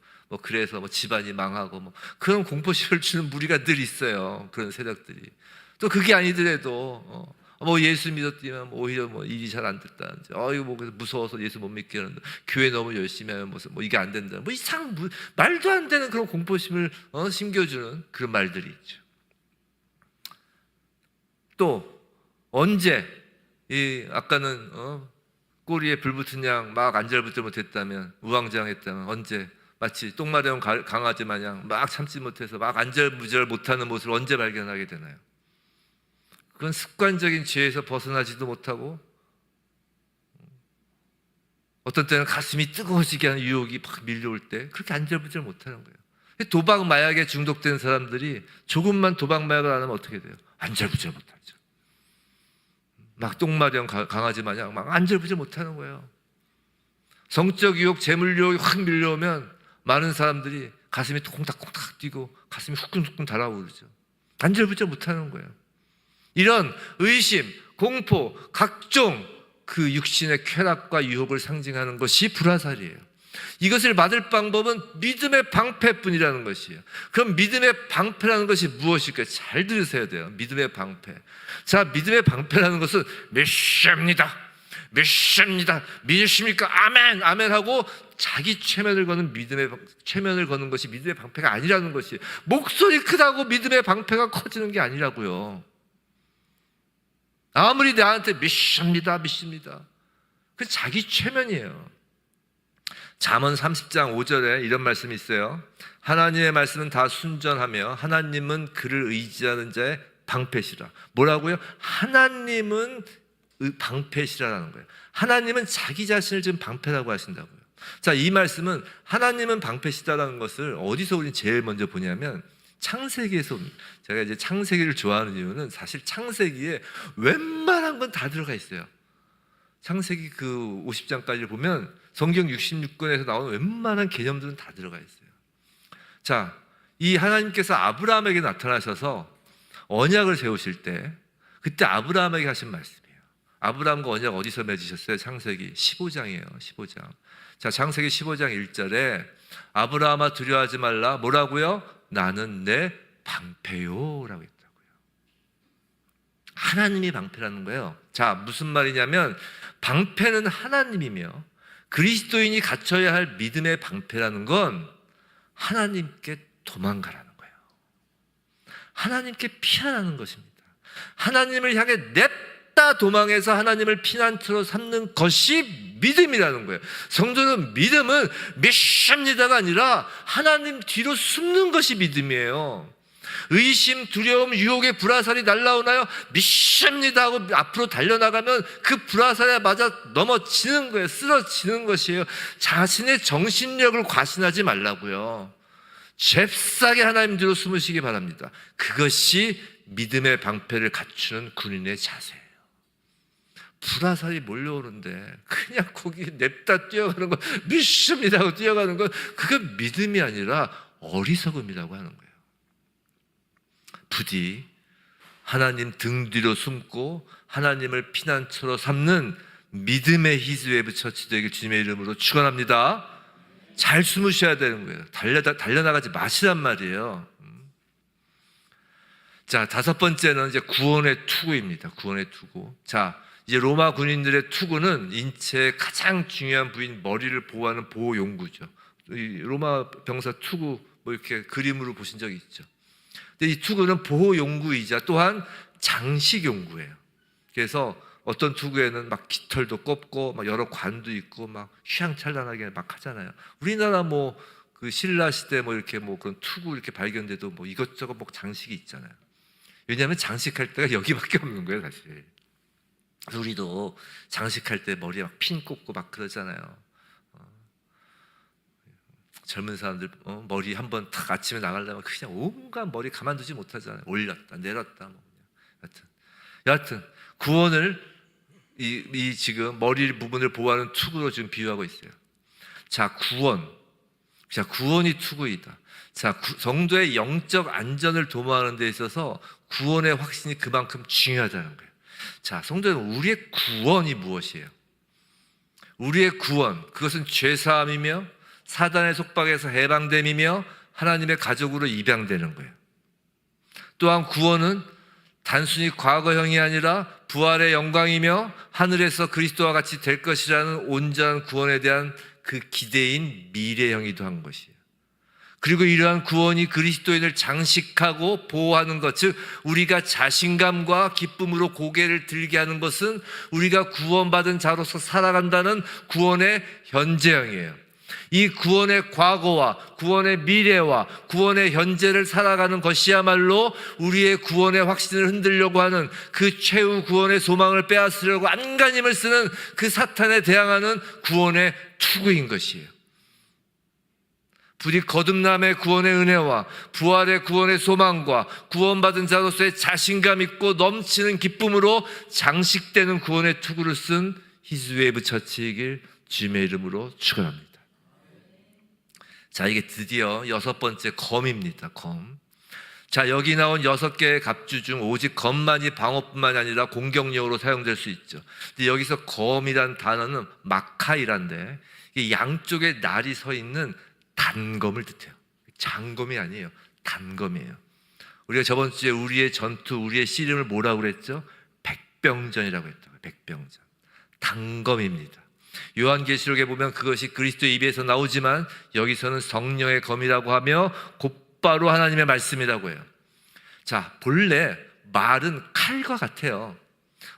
그래서 집안이 망하고 그런 공포심을 주는 무리가 늘 있어요. 그런 세력들이. 또 그게 아니더라도 예수 믿었더니만 오히려 일이 잘 안 됐다든지, 이거 그래서 무서워서 예수 못 믿게 하는데, 교회 너무 열심히 하면 이게 안 된다, 말도 안 되는 그런 공포심을 심겨주는 그런 말들이 있죠. 또 언제 아까는 꼬리에 불 붙은 양 막 안절부절 못했다면, 우왕좌왕했다면, 언제 마치 똥마려운 강아지 마냥 막 참지 못해서 막 안절부절 못하는 모습을 언제 발견하게 되나요? 그건 습관적인 죄에서 벗어나지도 못하고, 어떤 때는 가슴이 뜨거워지게 하는 유혹이 막 밀려올 때 그렇게 안절부절 못하는 거예요. 도박 마약에 중독된 사람들이 조금만 도박 마약을 안 하면 어떻게 돼요? 안절부절 못하죠. 막 똥마려운 강아지 마냥 막 안절부절 못하는 거예요. 성적 유혹, 재물 유혹이 확 밀려오면 많은 사람들이 가슴이 콩닥콩닥 뛰고 가슴이 후끈후끈 달아오르죠. 안절부절 못하는 거예요. 이런 의심, 공포, 각종 그 육신의 쾌락과 유혹을 상징하는 것이 불화살이에요. 이것을 막을 방법은 믿음의 방패뿐이라는 것이에요. 그럼 믿음의 방패라는 것이 무엇일까요? 잘 들으셔야 돼요. 믿음의 방패. 자, 믿음의 방패라는 것은 믿습니다. 믿으십니까? 아멘, 아멘 하고 자기 최면을 거는 것이 믿음의 방패가 아니라는 것이에요. 목소리 크다고 믿음의 방패가 커지는 게 아니라고요. 아무리 나한테 믿습니다. 그 자기 최면이에요. 잠언 30장 5절에 이런 말씀이 있어요. 하나님의 말씀은 다 순전하며 하나님은 그를 의지하는 자의 방패시라. 뭐라고요? 하나님은 방패시라는 거예요. 하나님은 자기 자신을 지금 방패라고 하신다고요. 자, 이 말씀은 하나님은 방패시다라는 것을 어디서 우리는 제일 먼저 보냐면 창세기에서 옵니다. 제가 이제 창세기를 좋아하는 이유는 사실 창세기에 웬만한 건 다 들어가 있어요. 창세기 그 50장까지 보면 성경 66권에서 나오는 웬만한 개념들은 다 들어가 있어요. 자, 이 하나님께서 아브라함에게 나타나셔서 언약을 세우실 때 그때 아브라함에게 하신 말씀이에요. 아브라함과 언약 어디서 맺으셨어요? 창세기 15장이에요. 15장. 자, 창세기 15장 1절에 아브라함아 두려워하지 말라. 뭐라고요? 나는 내 방패요 라고 했다고요. 하나님이 방패라는 거예요. 자, 무슨 말이냐면 방패는 하나님이며 그리스도인이 갖춰야 할 믿음의 방패라는 건 하나님께 도망가라는 거예요. 하나님께 피하라는 것입니다. 하나님을 향해 냅다 도망해서 하나님을 피난처로 삼는 것이 믿음이라는 거예요. 성도는 믿음은 믿습니다가 아니라 하나님 뒤로 숨는 것이 믿음이에요. 의심, 두려움, 유혹의 불화살이 날라오나요? 믿습니다 하고 앞으로 달려나가면 그 불화살에 맞아 넘어지는 거예요. 쓰러지는 것이에요. 자신의 정신력을 과신하지 말라고요. 잽싸게 하나님 뒤로 숨으시기 바랍니다. 그것이 믿음의 방패를 갖추는 군인의 자세예요. 불화살이 몰려오는데 그냥 거기 냅다 뛰어가는 거, 믿습니다 하고 뛰어가는 건 그건 믿음이 아니라 어리석음이라고 하는 거예요. 부디 하나님 등 뒤로 숨고 하나님을 피난처로 삼는 믿음의 히스웨브 처치 되길 주님의 이름으로 축원합니다. 잘 숨으셔야 되는 거예요. 달려나가지 마시란 말이에요. 자, 다섯 번째는 이제 구원의 투구입니다. 구원의 투구. 자, 이제 로마 군인들의 투구는 인체의 가장 중요한 부위인 머리를 보호하는 보호 용구죠. 이 로마 병사 투구 뭐 이렇게 그림으로 보신 적이 있죠. 근데 이 투구는 보호 용구이자 또한 장식 용구예요. 그래서 어떤 투구에는 막 깃털도 꼽고 막 여러 관도 있고 막 휘황찬란하게 막 하잖아요. 우리나라 뭐 그 신라 시대 뭐 이렇게 뭐 그런 투구 이렇게 발견돼도 뭐 이것저것 뭐 장식이 있잖아요. 왜냐하면 장식할 때가 여기밖에 없는 거예요, 사실. 그래서 우리도 장식할 때 머리에 막 핀 꽂고 막 그러잖아요. 젊은 사람들 머리 한번 탁 아침에 나가려면 그냥 온갖 머리 가만두지 못하잖아요. 올렸다 내렸다 뭐 여하튼 구원을 이 지금 머리 부분을 보호하는 투구로 지금 비유하고 있어요. 자, 구원이 투구이다. 자, 성도의 영적 안전을 도모하는 데 있어서 구원의 확신이 그만큼 중요하다는 거예요. 자, 성도는 우리의 구원이 무엇이에요? 우리의 구원, 그것은 죄사함이며 사단의 속박에서 해방됨이며 하나님의 가족으로 입양되는 거예요. 또한 구원은 단순히 과거형이 아니라 부활의 영광이며 하늘에서 그리스도와 같이 될 것이라는 온전한 구원에 대한 그 기대인 미래형이기도 한 것이에요. 그리고 이러한 구원이 그리스도인을 장식하고 보호하는 것, 즉 우리가 자신감과 기쁨으로 고개를 들게 하는 것은 우리가 구원받은 자로서 살아간다는 구원의 현재형이에요. 이 구원의 과거와 구원의 미래와 구원의 현재를 살아가는 것이야말로 우리의 구원의 확신을 흔들려고 하는 그 최후 구원의 소망을 빼앗으려고 안간힘을 쓰는 그 사탄에 대항하는 구원의 투구인 것이에요. 부디 거듭남의 구원의 은혜와 부활의 구원의 소망과 구원받은 자로서의 자신감 있고 넘치는 기쁨으로 장식되는 구원의 투구를 쓴 히스웨이브 처치이길 주님의 이름으로 축원합니다. 자, 이게 드디어 여섯 번째 검입니다. 검. 자, 여기 나온 6개의 갑주 중 오직 검만이 방어뿐만이 아니라 공격력으로 사용될 수 있죠. 근데 여기서 검이란 단어는 마카이란데 이게 양쪽에 날이 서 있는 단검을 뜻해요. 장검이 아니에요. 단검이에요. 우리가 저번 주에 우리의 전투, 우리의 씨름을 뭐라고 그랬죠? 백병전이라고 했다고요. 백병전. 단검입니다. 요한계시록에 보면 그것이 그리스도의 입에서 나오지만 여기서는 성령의 검이라고 하며 곧바로 하나님의 말씀이라고 해요. 자, 본래 말은 칼과 같아요.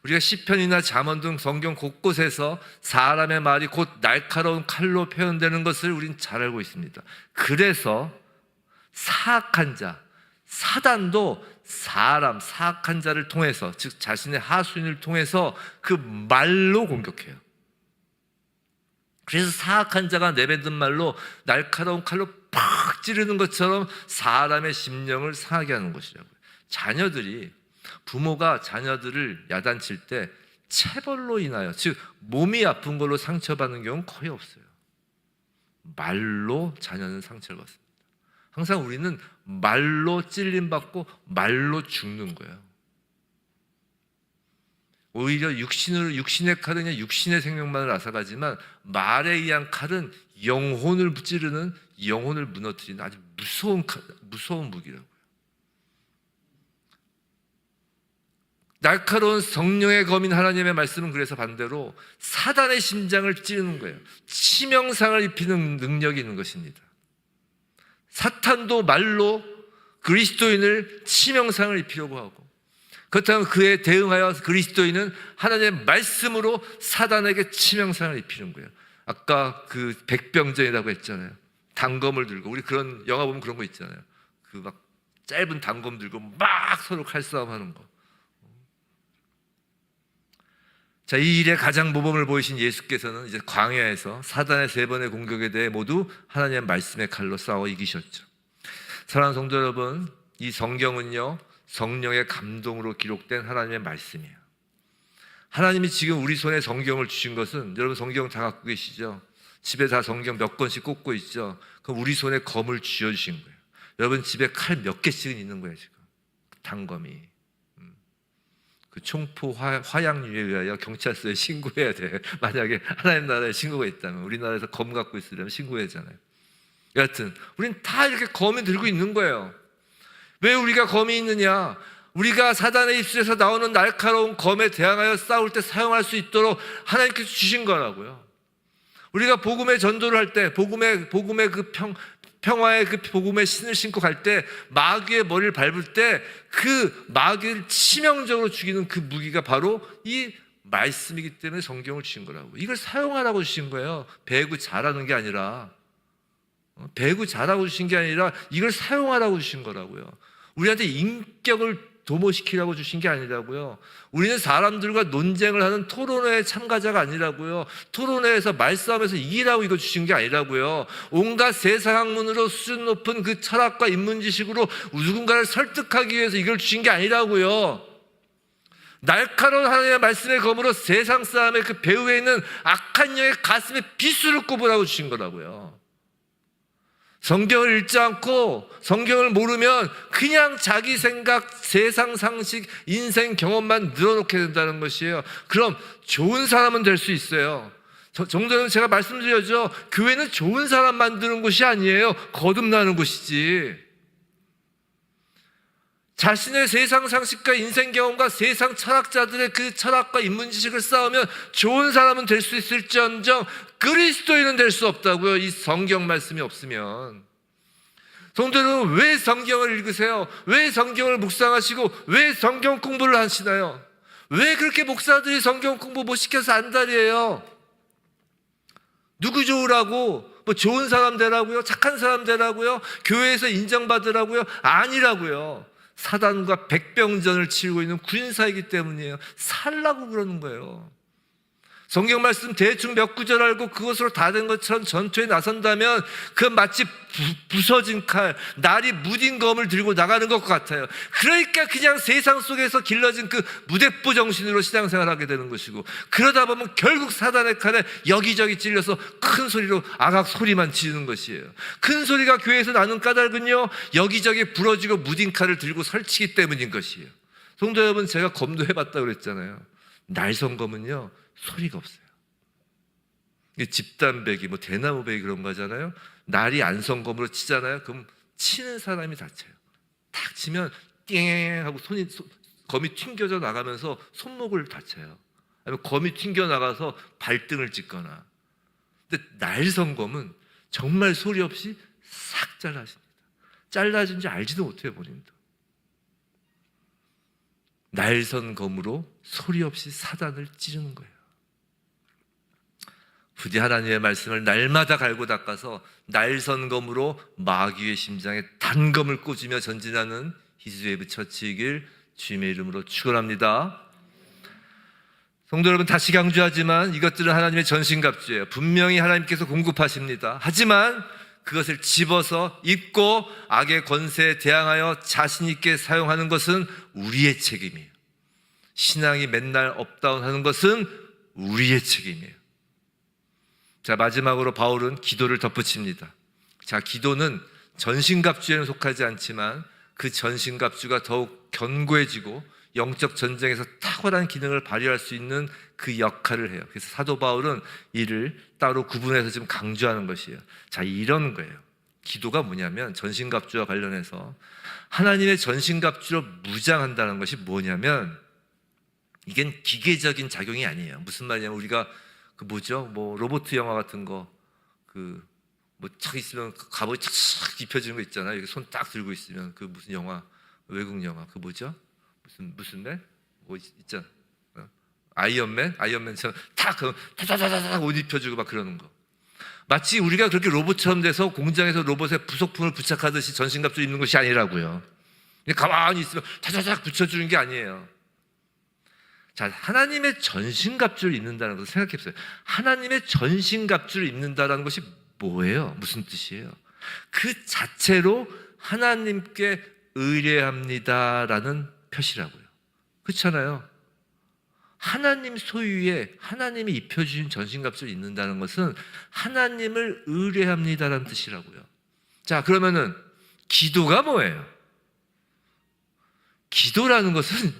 우리가 시편이나 잠언 등 성경 곳곳에서 사람의 말이 곧 날카로운 칼로 표현되는 것을 우린 잘 알고 있습니다. 그래서 사악한 자, 사단도 사람, 사악한 자를 통해서, 즉 자신의 하수인을 통해서 그 말로 공격해요. 그래서 사악한 자가 내뱉는 말로 날카로운 칼로 팍 찌르는 것처럼 사람의 심령을 상하게 하는 것이라고요. 자녀들이, 부모가 자녀들을 야단칠 때 체벌로 인하여, 즉 몸이 아픈 걸로 상처받는 경우는 거의 없어요. 말로 자녀는 상처를 받습니다. 항상 우리는 말로 찔림받고 말로 죽는 거예요. 오히려 육신의 칼은 육신의 생명만을 앗아가지만 말에 의한 칼은 영혼을 찌르는, 영혼을 무너뜨리는 아주 무서운 무기라고요. 날카로운 성령의 검인 하나님의 말씀은 그래서 반대로 사단의 심장을 찌르는 거예요. 치명상을 입히는 능력이 있는 것입니다. 사탄도 말로 그리스도인을 치명상을 입히려고 하고, 그렇다면 그에 대응하여 그리스도인은 하나님의 말씀으로 사단에게 치명상을 입히는 거예요. 아까 그 백병전이라고 했잖아요. 단검을 들고, 우리 그런 영화 보면 그런 거 있잖아요. 그 막 짧은 단검 들고 막 서로 칼싸움 하는 거. 자, 이 일에 가장 모범을 보이신 예수께서는 이제 광야에서 사단의 3번의 공격에 대해 모두 하나님의 말씀의 칼로 싸워 이기셨죠. 사랑하는 성도 여러분, 이 성경은요, 성령의 감동으로 기록된 하나님의 말씀이에요. 하나님이 지금 우리 손에 성경을 주신 것은, 여러분 성경 다 갖고 계시죠? 집에 다 성경 몇 권씩 꽂고 있죠? 그럼 우리 손에 검을 쥐어주신 거예요. 여러분 집에 칼 몇 개씩은 있는 거예요 지금. 단검이. 그 총포 화약류에 의하여 경찰서에 신고해야 돼. 만약에 하나님 나라에 신고가 있다면, 우리나라에서 검 갖고 있으려면 신고해야 하잖아요. 여하튼 우린 다 이렇게 검을 들고 있는 거예요. 왜 우리가 검이 있느냐? 우리가 사단의 입술에서 나오는 날카로운 검에 대항하여 싸울 때 사용할 수 있도록 하나님께서 주신 거라고요. 우리가 복음의 전도를 할 때, 복음의 그 평화의 그 복음의 신을 신고 갈 때, 마귀의 머리를 밟을 때 그 마귀를 치명적으로 죽이는 그 무기가 바로 이 말씀이기 때문에 성경을 주신 거라고. 이걸 사용하라고 주신 거예요. 배구 잘하는 게 아니라, 배구 잘하고 주신 게 아니라 이걸 사용하라고 주신 거라고요. 우리한테 인격을 도모시키라고 주신 게 아니라고요. 우리는 사람들과 논쟁을 하는 토론회에 참가자가 아니라고요. 토론회에서 말싸움에서 이기라고 이거 주신 게 아니라고요. 온갖 세상 학문으로 수준 높은 그 철학과 인문 지식으로 누군가를 설득하기 위해서 이걸 주신 게 아니라고요. 날카로운 하나님의 말씀의 검으로 세상 사람의 그 배후에 있는 악한 영의 가슴에 비수를 꼽으라고 주신 거라고요. 성경을 읽지 않고 성경을 모르면 그냥 자기 생각, 세상 상식, 인생 경험만 늘어놓게 된다는 것이에요. 그럼 좋은 사람은 될 수 있어요. 정도는 제가 말씀드려야죠. 교회는 좋은 사람 만드는 곳이 아니에요. 거듭나는 곳이지. 자신의 세상 상식과 인생 경험과 세상 철학자들의 그 철학과 인문 지식을 쌓으면 좋은 사람은 될 수 있을지언정 그리스도인은 될 수 없다고요. 이 성경 말씀이 없으면. 성도들은 왜 성경을 읽으세요? 왜 성경을 묵상하시고 왜 성경 공부를 하시나요? 왜 그렇게 목사들이 성경 공부 못 시켜서 안달이에요? 누구 좋으라고? 뭐 좋은 사람 되라고요? 착한 사람 되라고요? 교회에서 인정받으라고요? 아니라고요. 사단과 백병전을 치르고 있는 군사이기 때문이에요. 살라고 그러는 거예요. 성경 말씀 대충 몇 구절 알고 그것으로 다 된 것처럼 전투에 나선다면 그 마치 부서진 칼, 날이 무딘 검을 들고 나가는 것 같아요. 그러니까 그냥 세상 속에서 길러진 그 무대부 정신으로 신앙생활을 하게 되는 것이고, 그러다 보면 결국 사단의 칼에 여기저기 찔려서 큰 소리로 아각 소리만 지르는 것이에요. 큰 소리가 교회에서 나는 까닭은요, 여기저기 부러지고 무딘 칼을 들고 설치기 때문인 것이에요. 성도 여러분, 제가 검도 해봤다고 그랬잖아요. 날성검은요 소리가 없어요. 집단배기, 뭐 대나무배기 그런 거잖아요. 날이 안성검으로 치잖아요. 그럼 치는 사람이 다쳐요. 탁 치면 띵 하고 검이 튕겨져 나가면서 손목을 다쳐요. 아니면 검이 튕겨 나가서 발등을 찢거나. 근데 날성검은 정말 소리 없이 싹 잘라집니다. 잘라진지 알지도 못해요, 본인도. 날선검으로 소리 없이 사단을 찌르는 거예요. 부디 하나님의 말씀을 날마다 갈고 닦아서 날선검으로 마귀의 심장에 단검을 꽂으며 전진하는 히즈웨이브 처치이길 주님의 이름으로 축원합니다. 성도 여러분, 다시 강조하지만 이것들은 하나님의 전신갑주예요. 분명히 하나님께서 공급하십니다. 하지만 그것을 집어서 입고 악의 권세에 대항하여 자신 있게 사용하는 것은 우리의 책임이에요. 신앙이 맨날 업다운하는 것은 우리의 책임이에요. 자, 마지막으로 바울은 기도를 덧붙입니다. 자, 기도는 전신갑주에는 속하지 않지만 그 전신갑주가 더욱 견고해지고 영적 전쟁에서 탁월한 기능을 발휘할 수 있는 그 역할을 해요. 그래서 사도 바울은 이를 따로 구분해서 지금 강조하는 것이에요. 자, 이런 거예요. 기도가 뭐냐면 전신갑주와 관련해서 하나님의 전신갑주로 무장한다는 것이 뭐냐면 이게 기계적인 작용이 아니에요. 무슨 말이냐면 우리가 뭐 로봇 영화 같은 거 착 있으면 갑옷이 착 입혀지는 거 있잖아요. 이렇게 손 딱 들고 있으면 무슨 영화, 외국 영화 무슨 맨? 뭐 있잖아. 아이언맨처럼 타다다다다 옷 입혀주고 막 그러는 거. 마치 우리가 그렇게 로봇처럼 돼서 공장에서 로봇에 부속품을 부착하듯이 전신갑주 입는 것이 아니라고요. 그냥 가만히 있으면 타다닥 붙여주는 게 아니에요. 자, 하나님의 전신갑주를 입는다는 것을 생각해 보세요. 하나님의 전신갑주를 입는다는 것이 뭐예요? 무슨 뜻이에요? 그 자체로 하나님께 의뢰합니다라는 표시라고요. 그렇잖아요. 하나님 소유의 하나님이 입혀주신 전신갑주를 입는다는 것은 하나님을 의뢰합니다라는 뜻이라고요. 자, 그러면은 기도가 뭐예요? 기도라는 것은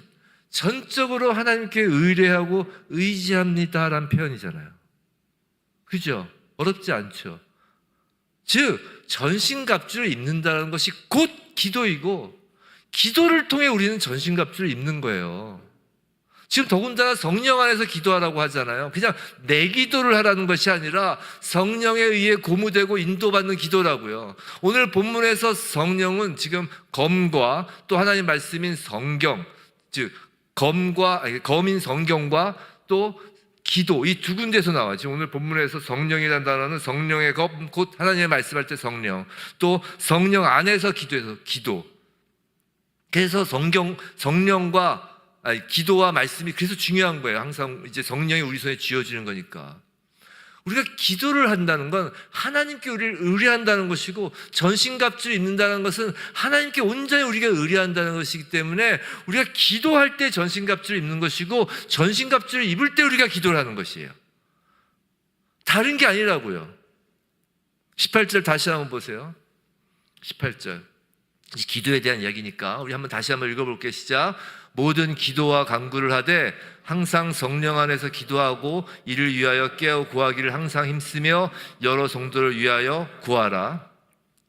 전적으로 하나님께 의뢰하고 의지합니다라는 표현이잖아요. 그죠? 어렵지 않죠? 즉 전신갑주를 입는다는 것이 곧 기도이고 기도를 통해 우리는 전신갑주를 입는 거예요. 지금 더군다나 성령 안에서 기도하라고 하잖아요. 그냥 내 기도를 하라는 것이 아니라 성령에 의해 고무되고 인도받는 기도라고요. 오늘 본문에서 성령은 지금 검과 또 하나님 말씀인 성경, 즉 검인 성경과 또 기도, 이 두 군데에서 나와요. 지금 오늘 본문에서 성령이라는 단어는 성령의 검, 곧 하나님의 말씀할 때 성령, 또 성령 안에서 기도해서 기도. 그래서 성령과 기도와 말씀이 그래서 중요한 거예요. 항상 이제 성령이 우리 손에 쥐어지는 거니까. 우리가 기도를 한다는 건 하나님께 우리를 의뢰한다는 것이고 전신갑주를 입는다는 것은 하나님께 온전히 우리가 의뢰한다는 것이기 때문에 우리가 기도할 때 전신갑주를 입는 것이고 전신갑주를 입을 때 우리가 기도를 하는 것이에요. 다른 게 아니라고요. 18절 다시 한번 보세요. 18절. 기도에 대한 이야기니까 우리 다시 한번 읽어볼게요. 시작. 모든 기도와 간구를 하되 항상 성령 안에서 기도하고 이를 위하여 깨어 구하기를 항상 힘쓰며 여러 성도를 위하여 구하라.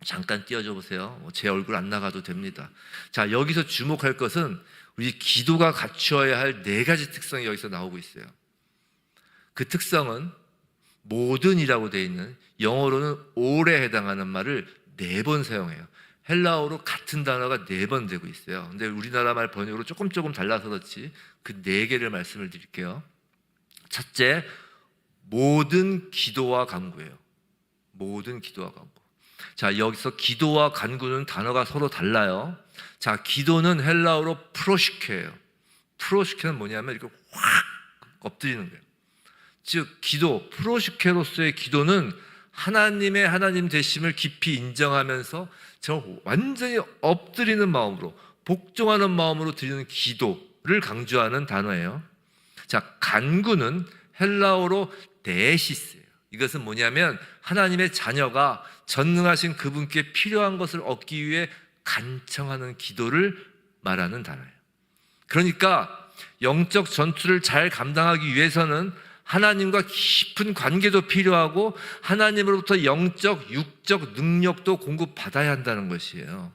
잠깐 띄워줘 보세요. 제 얼굴 안 나가도 됩니다. 자, 여기서 주목할 것은 우리 기도가 갖추어야 할 네 가지 특성이 여기서 나오고 있어요. 그 특성은 모든이라고 되어 있는 영어로는 all에 해당하는 말을 4번 사용해요. 헬라어로 같은 단어가 4번 되고 있어요. 근데 우리나라 말 번역으로 조금 달라서 그렇지 그 4개를 말씀을 드릴게요. 첫째, 모든 기도와 간구예요. 모든 기도와 간구. 자, 여기서 기도와 간구는 단어가 서로 달라요. 자, 기도는 헬라어로 프로시케예요. 프로시케는 뭐냐면 이렇게 확 엎드리는 거예요. 즉 기도, 프로시케로서의 기도는 하나님의 하나님 되심을 깊이 인정하면서 저 완전히 엎드리는 마음으로 복종하는 마음으로 드리는 기도를 강조하는 단어예요. 자, 간구는 헬라어로 데시스예요. 이것은 뭐냐면 하나님의 자녀가 전능하신 그분께 필요한 것을 얻기 위해 간청하는 기도를 말하는 단어예요. 그러니까 영적 전투를 잘 감당하기 위해서는 하나님과 깊은 관계도 필요하고 하나님으로부터 영적, 육적 능력도 공급받아야 한다는 것이에요.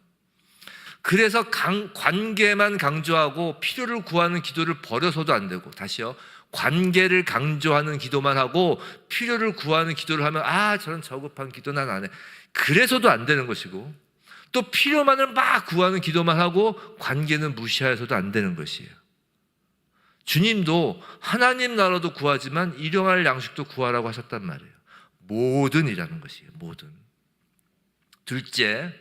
그래서 관계만 강조하고 필요를 구하는 기도를 버려서도 안 되고, 다시요, 관계를 강조하는 기도만 하고 필요를 구하는 기도를 하면 저런 저급한 기도 난 안 해. 그래서도 안 되는 것이고, 또 필요만을 막 구하는 기도만 하고 관계는 무시해서도 안 되는 것이에요. 주님도 하나님 나라도 구하지만 일용할 양식도 구하라고 하셨단 말이에요. 모든이라는 것이에요. 모든. 둘째,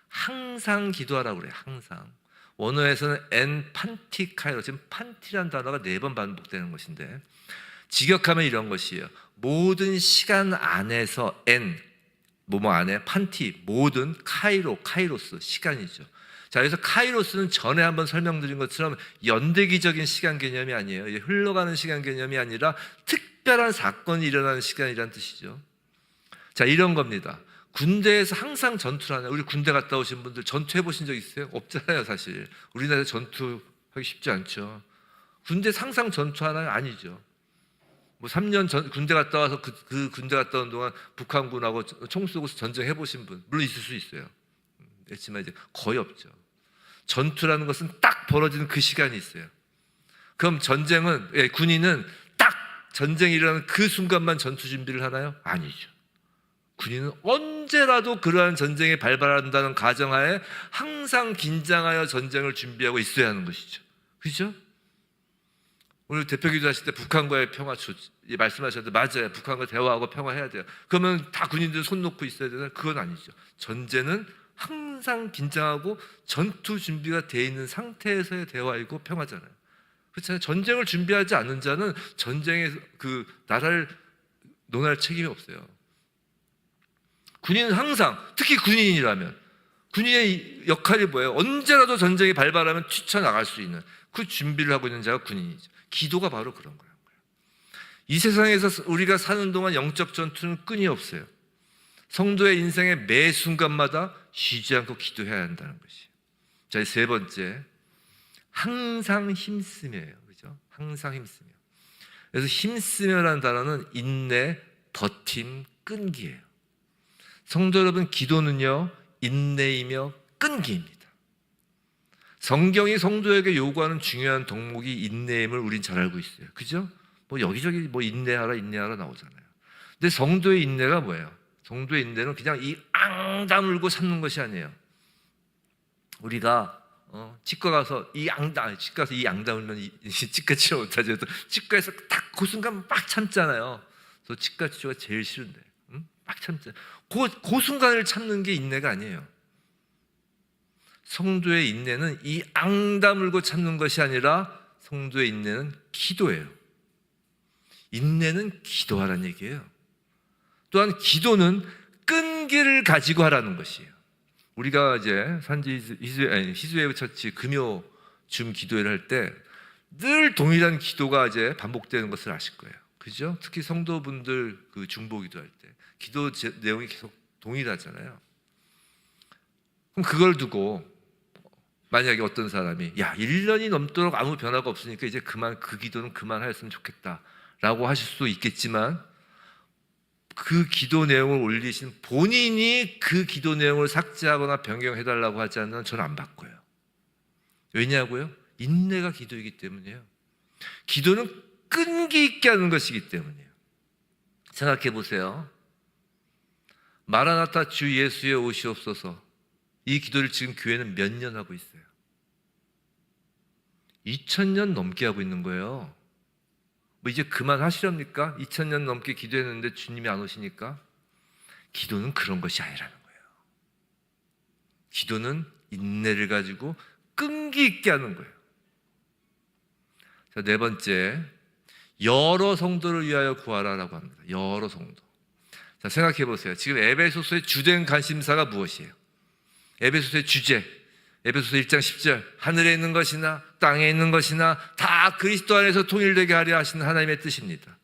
항상 기도하라고 그래요. 항상. 원어에서는 엔 판티카이로, 지금 판티라는 단어가 4번 반복되는 것인데 직역하면 이런 것이에요. 모든 시간 안에서 엔, 뭐뭐 안에, 판티, 모든, 카이로스, 시간이죠. 자, 그래서 카이로스는 전에 한번 설명드린 것처럼 연대기적인 시간 개념이 아니에요. 흘러가는 시간 개념이 아니라 특별한 사건이 일어나는 시간이라는 뜻이죠. 자, 이런 겁니다. 군대에서 항상 전투를 하나요? 우리 군대 갔다 오신 분들 전투해 보신 적 있어요? 없잖아요, 사실. 우리나라에 전투하기 쉽지 않죠. 군대 항상 전투하나요? 아니죠. 뭐 3년 전 군대 갔다 와서 그 군대 갔다 온 동안 북한군하고 총 쏘고 전쟁해 보신 분 물론 있을 수 있어요. 그렇지만 이제 거의 없죠. 전투라는 것은 딱 벌어지는 그 시간이 있어요. 그럼 전쟁은, 군인은 딱 전쟁이 일어나는 그 순간만 전투 준비를 하나요? 아니죠. 군인은 언제라도 그러한 전쟁이 발발한다는 가정하에 항상 긴장하여 전쟁을 준비하고 있어야 하는 것이죠. 그렇죠? 오늘 대표기도 하실 때 북한과의 평화 말씀하셨는데 맞아요. 북한과 대화하고 평화해야 돼요. 그러면 다 군인들 손 놓고 있어야 되나요? 그건 아니죠. 전쟁은 항상 긴장하고 전투 준비가 돼 있는 상태에서의 대화이고 평화잖아요. 그렇잖아요. 전쟁을 준비하지 않는 자는 전쟁에 그 나라를 논할 책임이 없어요. 군인은 항상, 특히 군인이라면 군인의 역할이 뭐예요? 언제라도 전쟁이 발발하면 뛰쳐나갈 수 있는 그 준비를 하고 있는 자가 군인이죠. 기도가 바로 그런 거예요. 이 세상에서 우리가 사는 동안 영적 전투는 끈이 없어요. 성도의 인생의 매 순간마다 쉬지 않고 기도해야 한다는 것이에요. 자, 세 번째, 항상 힘쓰며예요. 그죠? 항상 힘쓰며. 그래서 힘쓰며라는 단어는 인내, 버팀, 끈기예요. 성도 여러분, 기도는요, 인내이며 끈기입니다. 성경이 성도에게 요구하는 중요한 덕목이 인내임을 우린 잘 알고 있어요. 그죠? 뭐 여기저기 뭐 인내하라 나오잖아요. 근데 성도의 인내가 뭐예요? 성도의 인내는 그냥 이 앙 다물고 참는 것이 아니에요. 우리가 치과 가서 이 앙 다물면 치과 치료 못하죠. 치과에서 딱 그 순간 막 참잖아요. 그래서 치과 치료가 제일 싫은데, 막 참잖아요. 그 순간을 참는 게 인내가 아니에요. 성도의 인내는 이 앙 다물고 참는 것이 아니라 성도의 인내는 기도예요. 인내는 기도하라는 얘기예요. 또한 기도는 끈기를 가지고 하라는 것이에요. 우리가 이제 산지 희수웨이브 처치 금요 줌 기도회를 할 때 늘 동일한 기도가 이제 반복되는 것을 아실 거예요. 그죠? 특히 성도분들 그 중보 기도할 때 기도 내용이 계속 동일하잖아요. 그럼 그걸 두고 만약에 어떤 사람이 1년이 넘도록 아무 변화가 없으니까 이제 그 기도는 그만하였으면 좋겠다라고 하실 수도 있겠지만 그 기도 내용을 올리신 본인이 그 기도 내용을 삭제하거나 변경해달라고 하지 않으면 저는 안 바꿔요. 왜냐고요? 인내가 기도이기 때문이에요. 기도는 끈기 있게 하는 것이기 때문이에요. 생각해 보세요. 마라나타 주 예수의 오시옵소서, 이 기도를 지금 교회는 몇 년 하고 있어요? 2000년 넘게 하고 있는 거예요. 뭐 이제 그만하시렵니까? 2000년 넘게 기도했는데 주님이 안 오시니까? 기도는 그런 것이 아니라는 거예요. 기도는 인내를 가지고 끈기 있게 하는 거예요. 자, 네 번째, 여러 성도를 위하여 구하라라고 합니다. 여러 성도. 자, 생각해 보세요. 지금 에베소서의 주된 관심사가 무엇이에요? 에베소서의 주제, 에베소서 1장 10절, 하늘에 있는 것이나 땅에 있는 것이나 다 그리스도 안에서 통일되게 하려 하시는 하나님의 뜻입니다.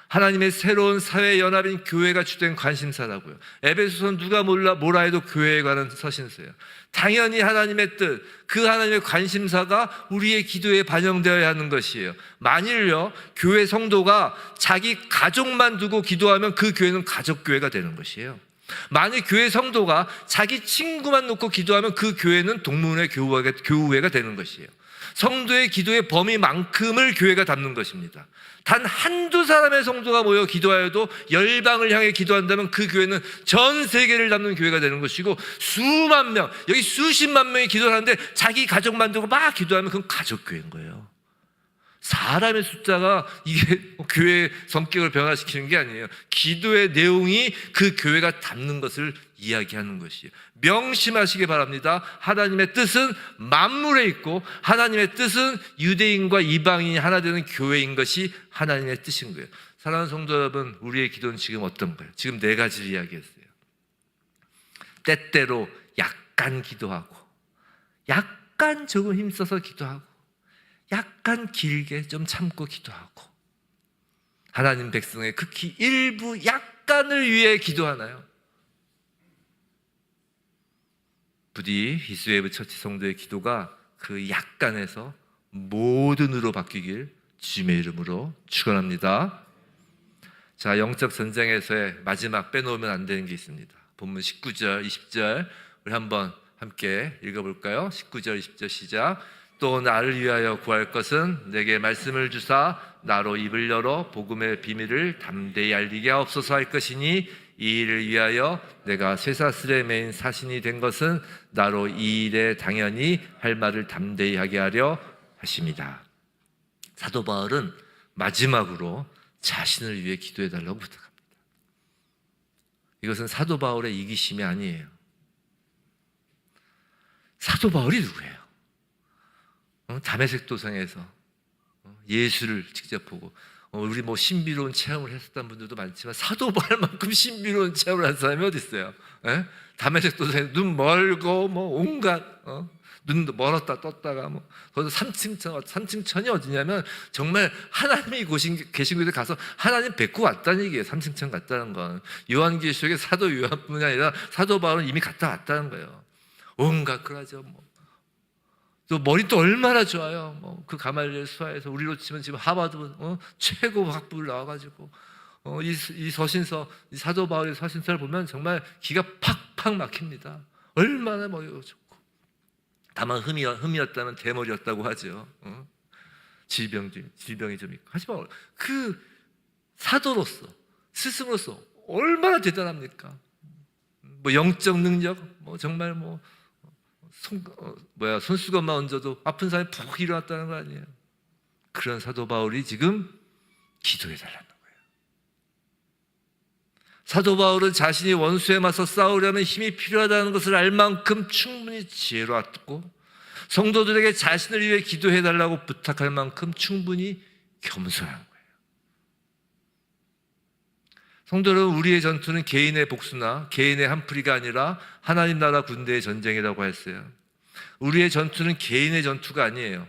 하나님의 새로운 사회 연합인 교회가 주된 관심사라고요. 에베소서는 누가 뭐라 해도 교회에 관한 서신서예요. 당연히 하나님의 뜻, 그 하나님의 관심사가 우리의 기도에 반영되어야 하는 것이에요. 만일요, 교회 성도가 자기 가족만 두고 기도하면 그 교회는 가족교회가 되는 것이에요. 만약 교회 성도가 자기 친구만 놓고 기도하면 그 교회는 동문회 교우회가 되는 것이에요. 성도의 기도의 범위만큼을 교회가 담는 것입니다. 단 한두 사람의 성도가 모여 기도하여도 열방을 향해 기도한다면 그 교회는 전 세계를 담는 교회가 되는 것이고, 수만 명, 여기 수십만 명이 기도를 하는데 자기 가족만 두고 막 기도하면 그건 가족교회인 거예요. 사람의 숫자가 이게 교회의 성격을 변화시키는 게 아니에요. 기도의 내용이 그 교회가 담는 것을 이야기하는 것이에요. 명심하시기 바랍니다. 하나님의 뜻은 만물에 있고 하나님의 뜻은 유대인과 이방인이 하나 되는 교회인 것이 하나님의 뜻인 거예요. 사랑하는 성도 여러분, 우리의 기도는 지금 어떤가요? 지금 네 가지를 이야기했어요. 때때로 약간 기도하고, 약간 조금 힘써서 기도하고, 약간 길게 좀 참고 기도하고, 하나님 백성의 극히 일부 약간을 위해 기도하나요? 부디 히스웨이브 처치 성도의 기도가 그 약간에서 모든으로 바뀌길 주님의 이름으로 축원합니다. 자, 영적 전쟁에서의 마지막 빼놓으면 안 되는 게 있습니다. 본문 19절, 20절 우리 한번 함께 읽어볼까요? 19절, 20절 시작. 또 나를 위하여 구할 것은 내게 말씀을 주사 나로 입을 열어 복음의 비밀을 담대히 알리게 하옵소서 할 것이니 이 일을 위하여 내가 쇠사슬에 매인 사신이 된 것은 나로 이 일에 당연히 할 말을 담대히 하게 하려 하십니다. 사도 바울은 마지막으로 자신을 위해 기도해 달라고 부탁합니다. 이것은 사도 바울의 이기심이 아니에요. 사도 바울이 누구예요? 다메섹 도상에서 예수를 직접 보고 우리 뭐 신비로운 체험을 했었던 분들도 많지만 사도 바울만큼 신비로운 체험을 한 사람이 어디 있어요? 다메섹 도상에 눈 멀고 뭐 온갖 눈도 멀었다 떴다가 뭐 거기서 3층천이 어디냐면 정말 하나님이 계신 곳에 가서 하나님 뵙고 왔다는 얘기예요. 3층천 갔다는 건 요한계시록의 사도 요한뿐만 아니라 사도 바울은 이미 갔다 왔다는 거예요. 온갖 그러죠. 또 머리 또 얼마나 좋아요. 그 가말리엘 수하에서 우리로 치면 지금 하버드 최고 학부를 나와가지고 이 서신서, 이 사도 바울의 서신서를 보면 정말 기가 팍팍 막힙니다. 얼마나 머리가 좋고. 다만 흠이었다면 대머리였다고 하죠. 질병이 좀 있고. 하지만 그 사도로서 스승으로서 얼마나 대단합니까? 영적 능력, 정말 손수건만 얹어도 아픈 사람이 푹 일어났다는 거 아니에요. 그런 사도 바울이 지금 기도해 달라는 거예요. 사도 바울은 자신이 원수에 맞서 싸우려면 힘이 필요하다는 것을 알 만큼 충분히 지혜로웠고 성도들에게 자신을 위해 기도해 달라고 부탁할 만큼 충분히 겸손한 거예요. 성도 여러분, 우리의 전투는 개인의 복수나 개인의 한풀이가 아니라 하나님 나라 군대의 전쟁이라고 했어요. 우리의 전투는 개인의 전투가 아니에요.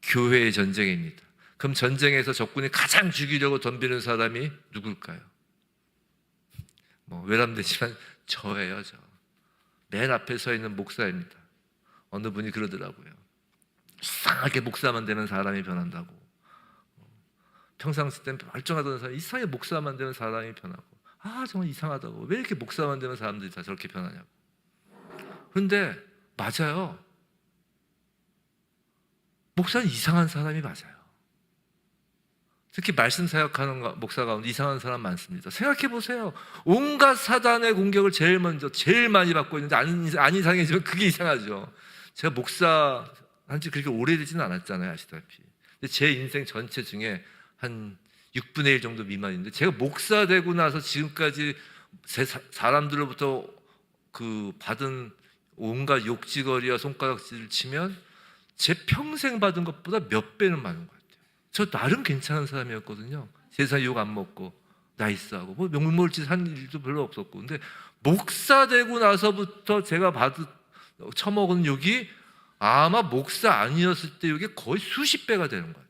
교회의 전쟁입니다. 그럼 전쟁에서 적군이 가장 죽이려고 덤비는 사람이 누굴까요? 외람되지만 저예요. 맨 앞에 서 있는 목사입니다. 어느 분이 그러더라고요. 이상하게 목사만 되면 사람이 변한다고. 평상시 때는 멀쩡하던 사람이 이상하게 목사만 되면 사람이 변하고, 정말 이상하다고. 왜 이렇게 목사만 되면 사람들이 다 저렇게 변하냐고. 그런데 맞아요. 목사는 이상한 사람이 맞아요. 특히 말씀 사역하는 목사 가운데 이상한 사람 많습니다. 생각해 보세요. 온갖 사단의 공격을 제일 많이 받고 있는데 안 이상해지면 그게 이상하죠. 제가 목사 한지 그렇게 오래되지는 않았잖아요, 아시다시피. 근데 제 인생 전체 중에 한 6분의 1 정도 미만인데 제가 목사 되고 나서 지금까지 사람들로부터 받은 온갖 욕지거리와 손가락질을 치면 제 평생 받은 것보다 몇 배는 많은 것 같아요. 저 나름 괜찮은 사람이었거든요. 세상 욕 안 먹고 나이스하고 명물짓 한 일도 별로 없었고. 근데 목사 되고 나서부터 제가 처먹은 욕이 아마 목사 아니었을 때 욕이 거의 수십 배가 되는 것 같아요.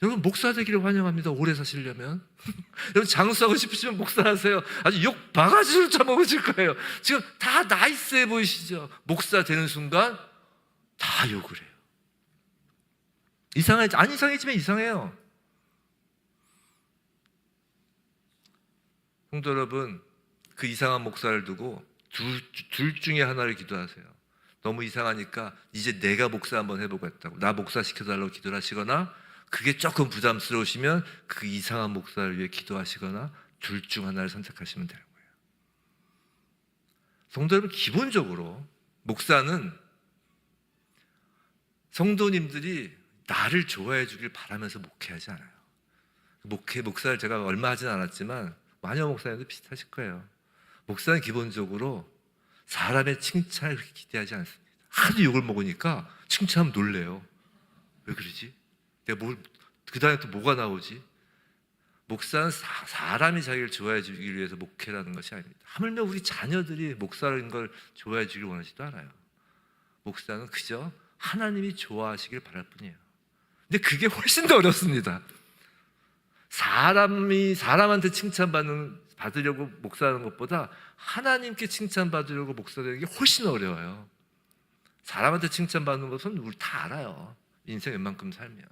여러분 목사 되기를 환영합니다. 오래 사시려면. 여러분 장수하고 싶으시면 목사하세요. 아주 욕 바가지로 처먹으실 거예요. 지금 다 나이스해 보이시죠? 목사 되는 순간 다 욕을 해요. 안 이상해지면 이상해요. 성도 여러분, 그 이상한 목사를 두고 둘 중에 하나를 기도하세요. 너무 이상하니까 이제 내가 목사 한번 해보겠다고 나 목사 시켜달라고 기도를 하시거나, 그게 조금 부담스러우시면 그 이상한 목사를 위해 기도하시거나, 둘 중 하나를 선택하시면 되는 거예요. 성도 여러분, 기본적으로 목사는 성도님들이 나를 좋아해 주길 바라면서 목회하지 않아요. 목사를 제가 얼마 하진 않았지만 마녀 목사님도 비슷하실 거예요. 목사는 기본적으로 사람의 칭찬을 그렇게 기대하지 않습니다. 하도 욕을 먹으니까 칭찬하면 놀래요. 왜 그러지? 그 다음에 또 뭐가 나오지? 목사는 사람이 자기를 좋아해 주기 위해서 목회라는 것이 아닙니다. 하물며 우리 자녀들이 목사라는 걸 좋아해 주길 원하지도 않아요. 목사는 그저 하나님이 좋아하시길 바랄 뿐이에요. 근데 그게 훨씬 더 어렵습니다. 사람한테 받으려고 목사하는 것보다 하나님께 칭찬받으려고 목사되는 게 훨씬 어려워요. 사람한테 칭찬받는 것은 우리 다 알아요. 인생 웬만큼 살면.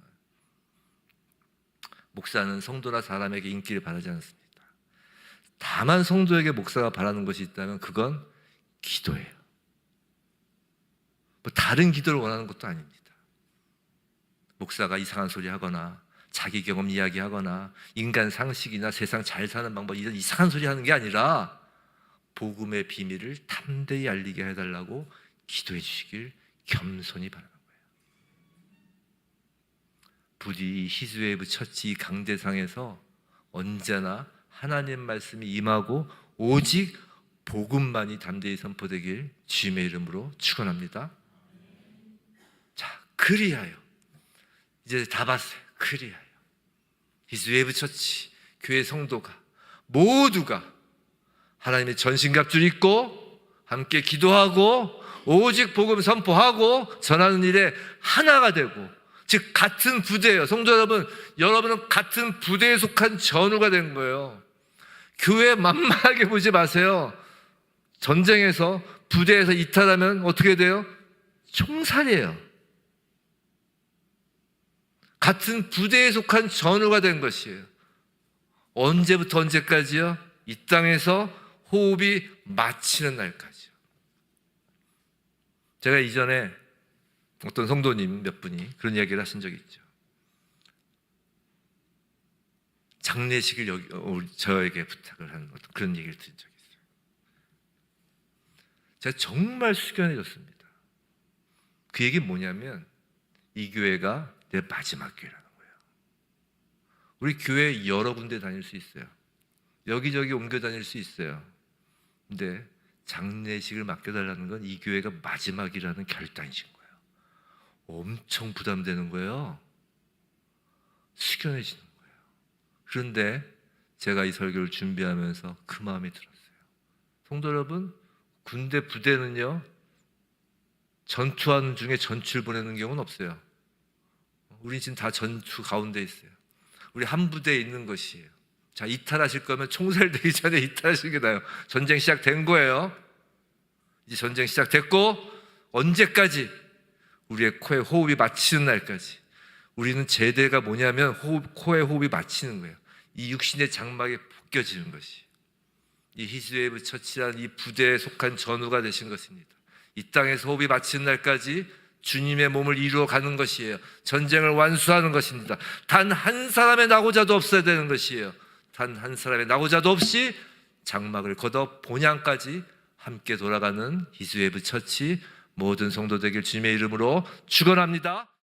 목사는 성도나 사람에게 인기를 바라지 않습니다. 다만 성도에게 목사가 바라는 것이 있다면 그건 기도예요. 다른 기도를 원하는 것도 아닙니다. 목사가 이상한 소리 하거나 자기 경험 이야기하거나 인간 상식이나 세상 잘 사는 방법 이런 이상한 소리 하는 게 아니라 복음의 비밀을 담대히 알리게 해달라고 기도해 주시길 겸손히 바라는 거예요. 부디 히즈웨이브 처치 강대상에서 언제나 하나님 말씀이 임하고 오직 복음만이 담대히 선포되길 주님의 이름으로 축원합니다. 자, 그리하여 이제 다 봤어요. 그리하여 히즈웨이브 처치 교회 성도가 모두가 하나님의 전신갑주를 입고 함께 기도하고 오직 복음 선포하고 전하는 일에 하나가 되고, 즉 같은 부대예요. 성도 여러분, 여러분은 같은 부대에 속한 전우가 된 거예요. 교회 만만하게 보지 마세요. 전쟁에서 부대에서 이탈하면 어떻게 돼요? 총살이에요. 같은 부대에 속한 전우가 된 것이에요. 언제부터 언제까지요? 이 땅에서 호흡이 마치는 날까지요. 제가 이전에 어떤 성도님 몇 분이 그런 이야기를 하신 적이 있죠. 장례식을 저에게 부탁을 하는 그런 얘기를 들은 적이 있어요. 제가 정말 숙연해졌습니다. 그 얘기는 뭐냐면 이 교회가 내 마지막 교회라는 거예요. 우리 교회 여러 군데 다닐 수 있어요. 여기저기 옮겨 다닐 수 있어요. 근데 장례식을 맡겨달라는 건 이 교회가 마지막이라는 결단이신 거예요. 엄청 부담되는 거예요. 숙연해지는 거예요. 그런데 제가 이 설교를 준비하면서 그 마음이 들었어요. 성도 여러분, 군대 부대는요, 전투하는 중에 전추를 보내는 경우는 없어요. 우리 지금 다 전투 가운데 있어요. 우리 한 부대에 있는 것이에요. 자, 이탈하실 거면 총살되기 전에 이탈하시는 게 나아요. 전쟁 시작된 거예요. 이제 전쟁 시작됐고, 언제까지? 우리의 코에 호흡이 마치는 날까지. 우리는 제대가 뭐냐면 코에 호흡이 마치는 거예요. 이 육신의 장막에 벗겨지는 것이. 이 히즈웨이브 처치라는 이 부대에 속한 전우가 되신 것입니다. 이 땅에서 호흡이 마치는 날까지 주님의 몸을 이루어 가는 것이에요. 전쟁을 완수하는 것입니다. 단 한 사람의 낙오자도 없어야 되는 것이에요. 단 한 사람의 낙오자도 없이 장막을 걷어 본향까지 함께 돌아가는 히즈웨이브 처치 모든 성도 되길 주님의 이름으로 축원합니다.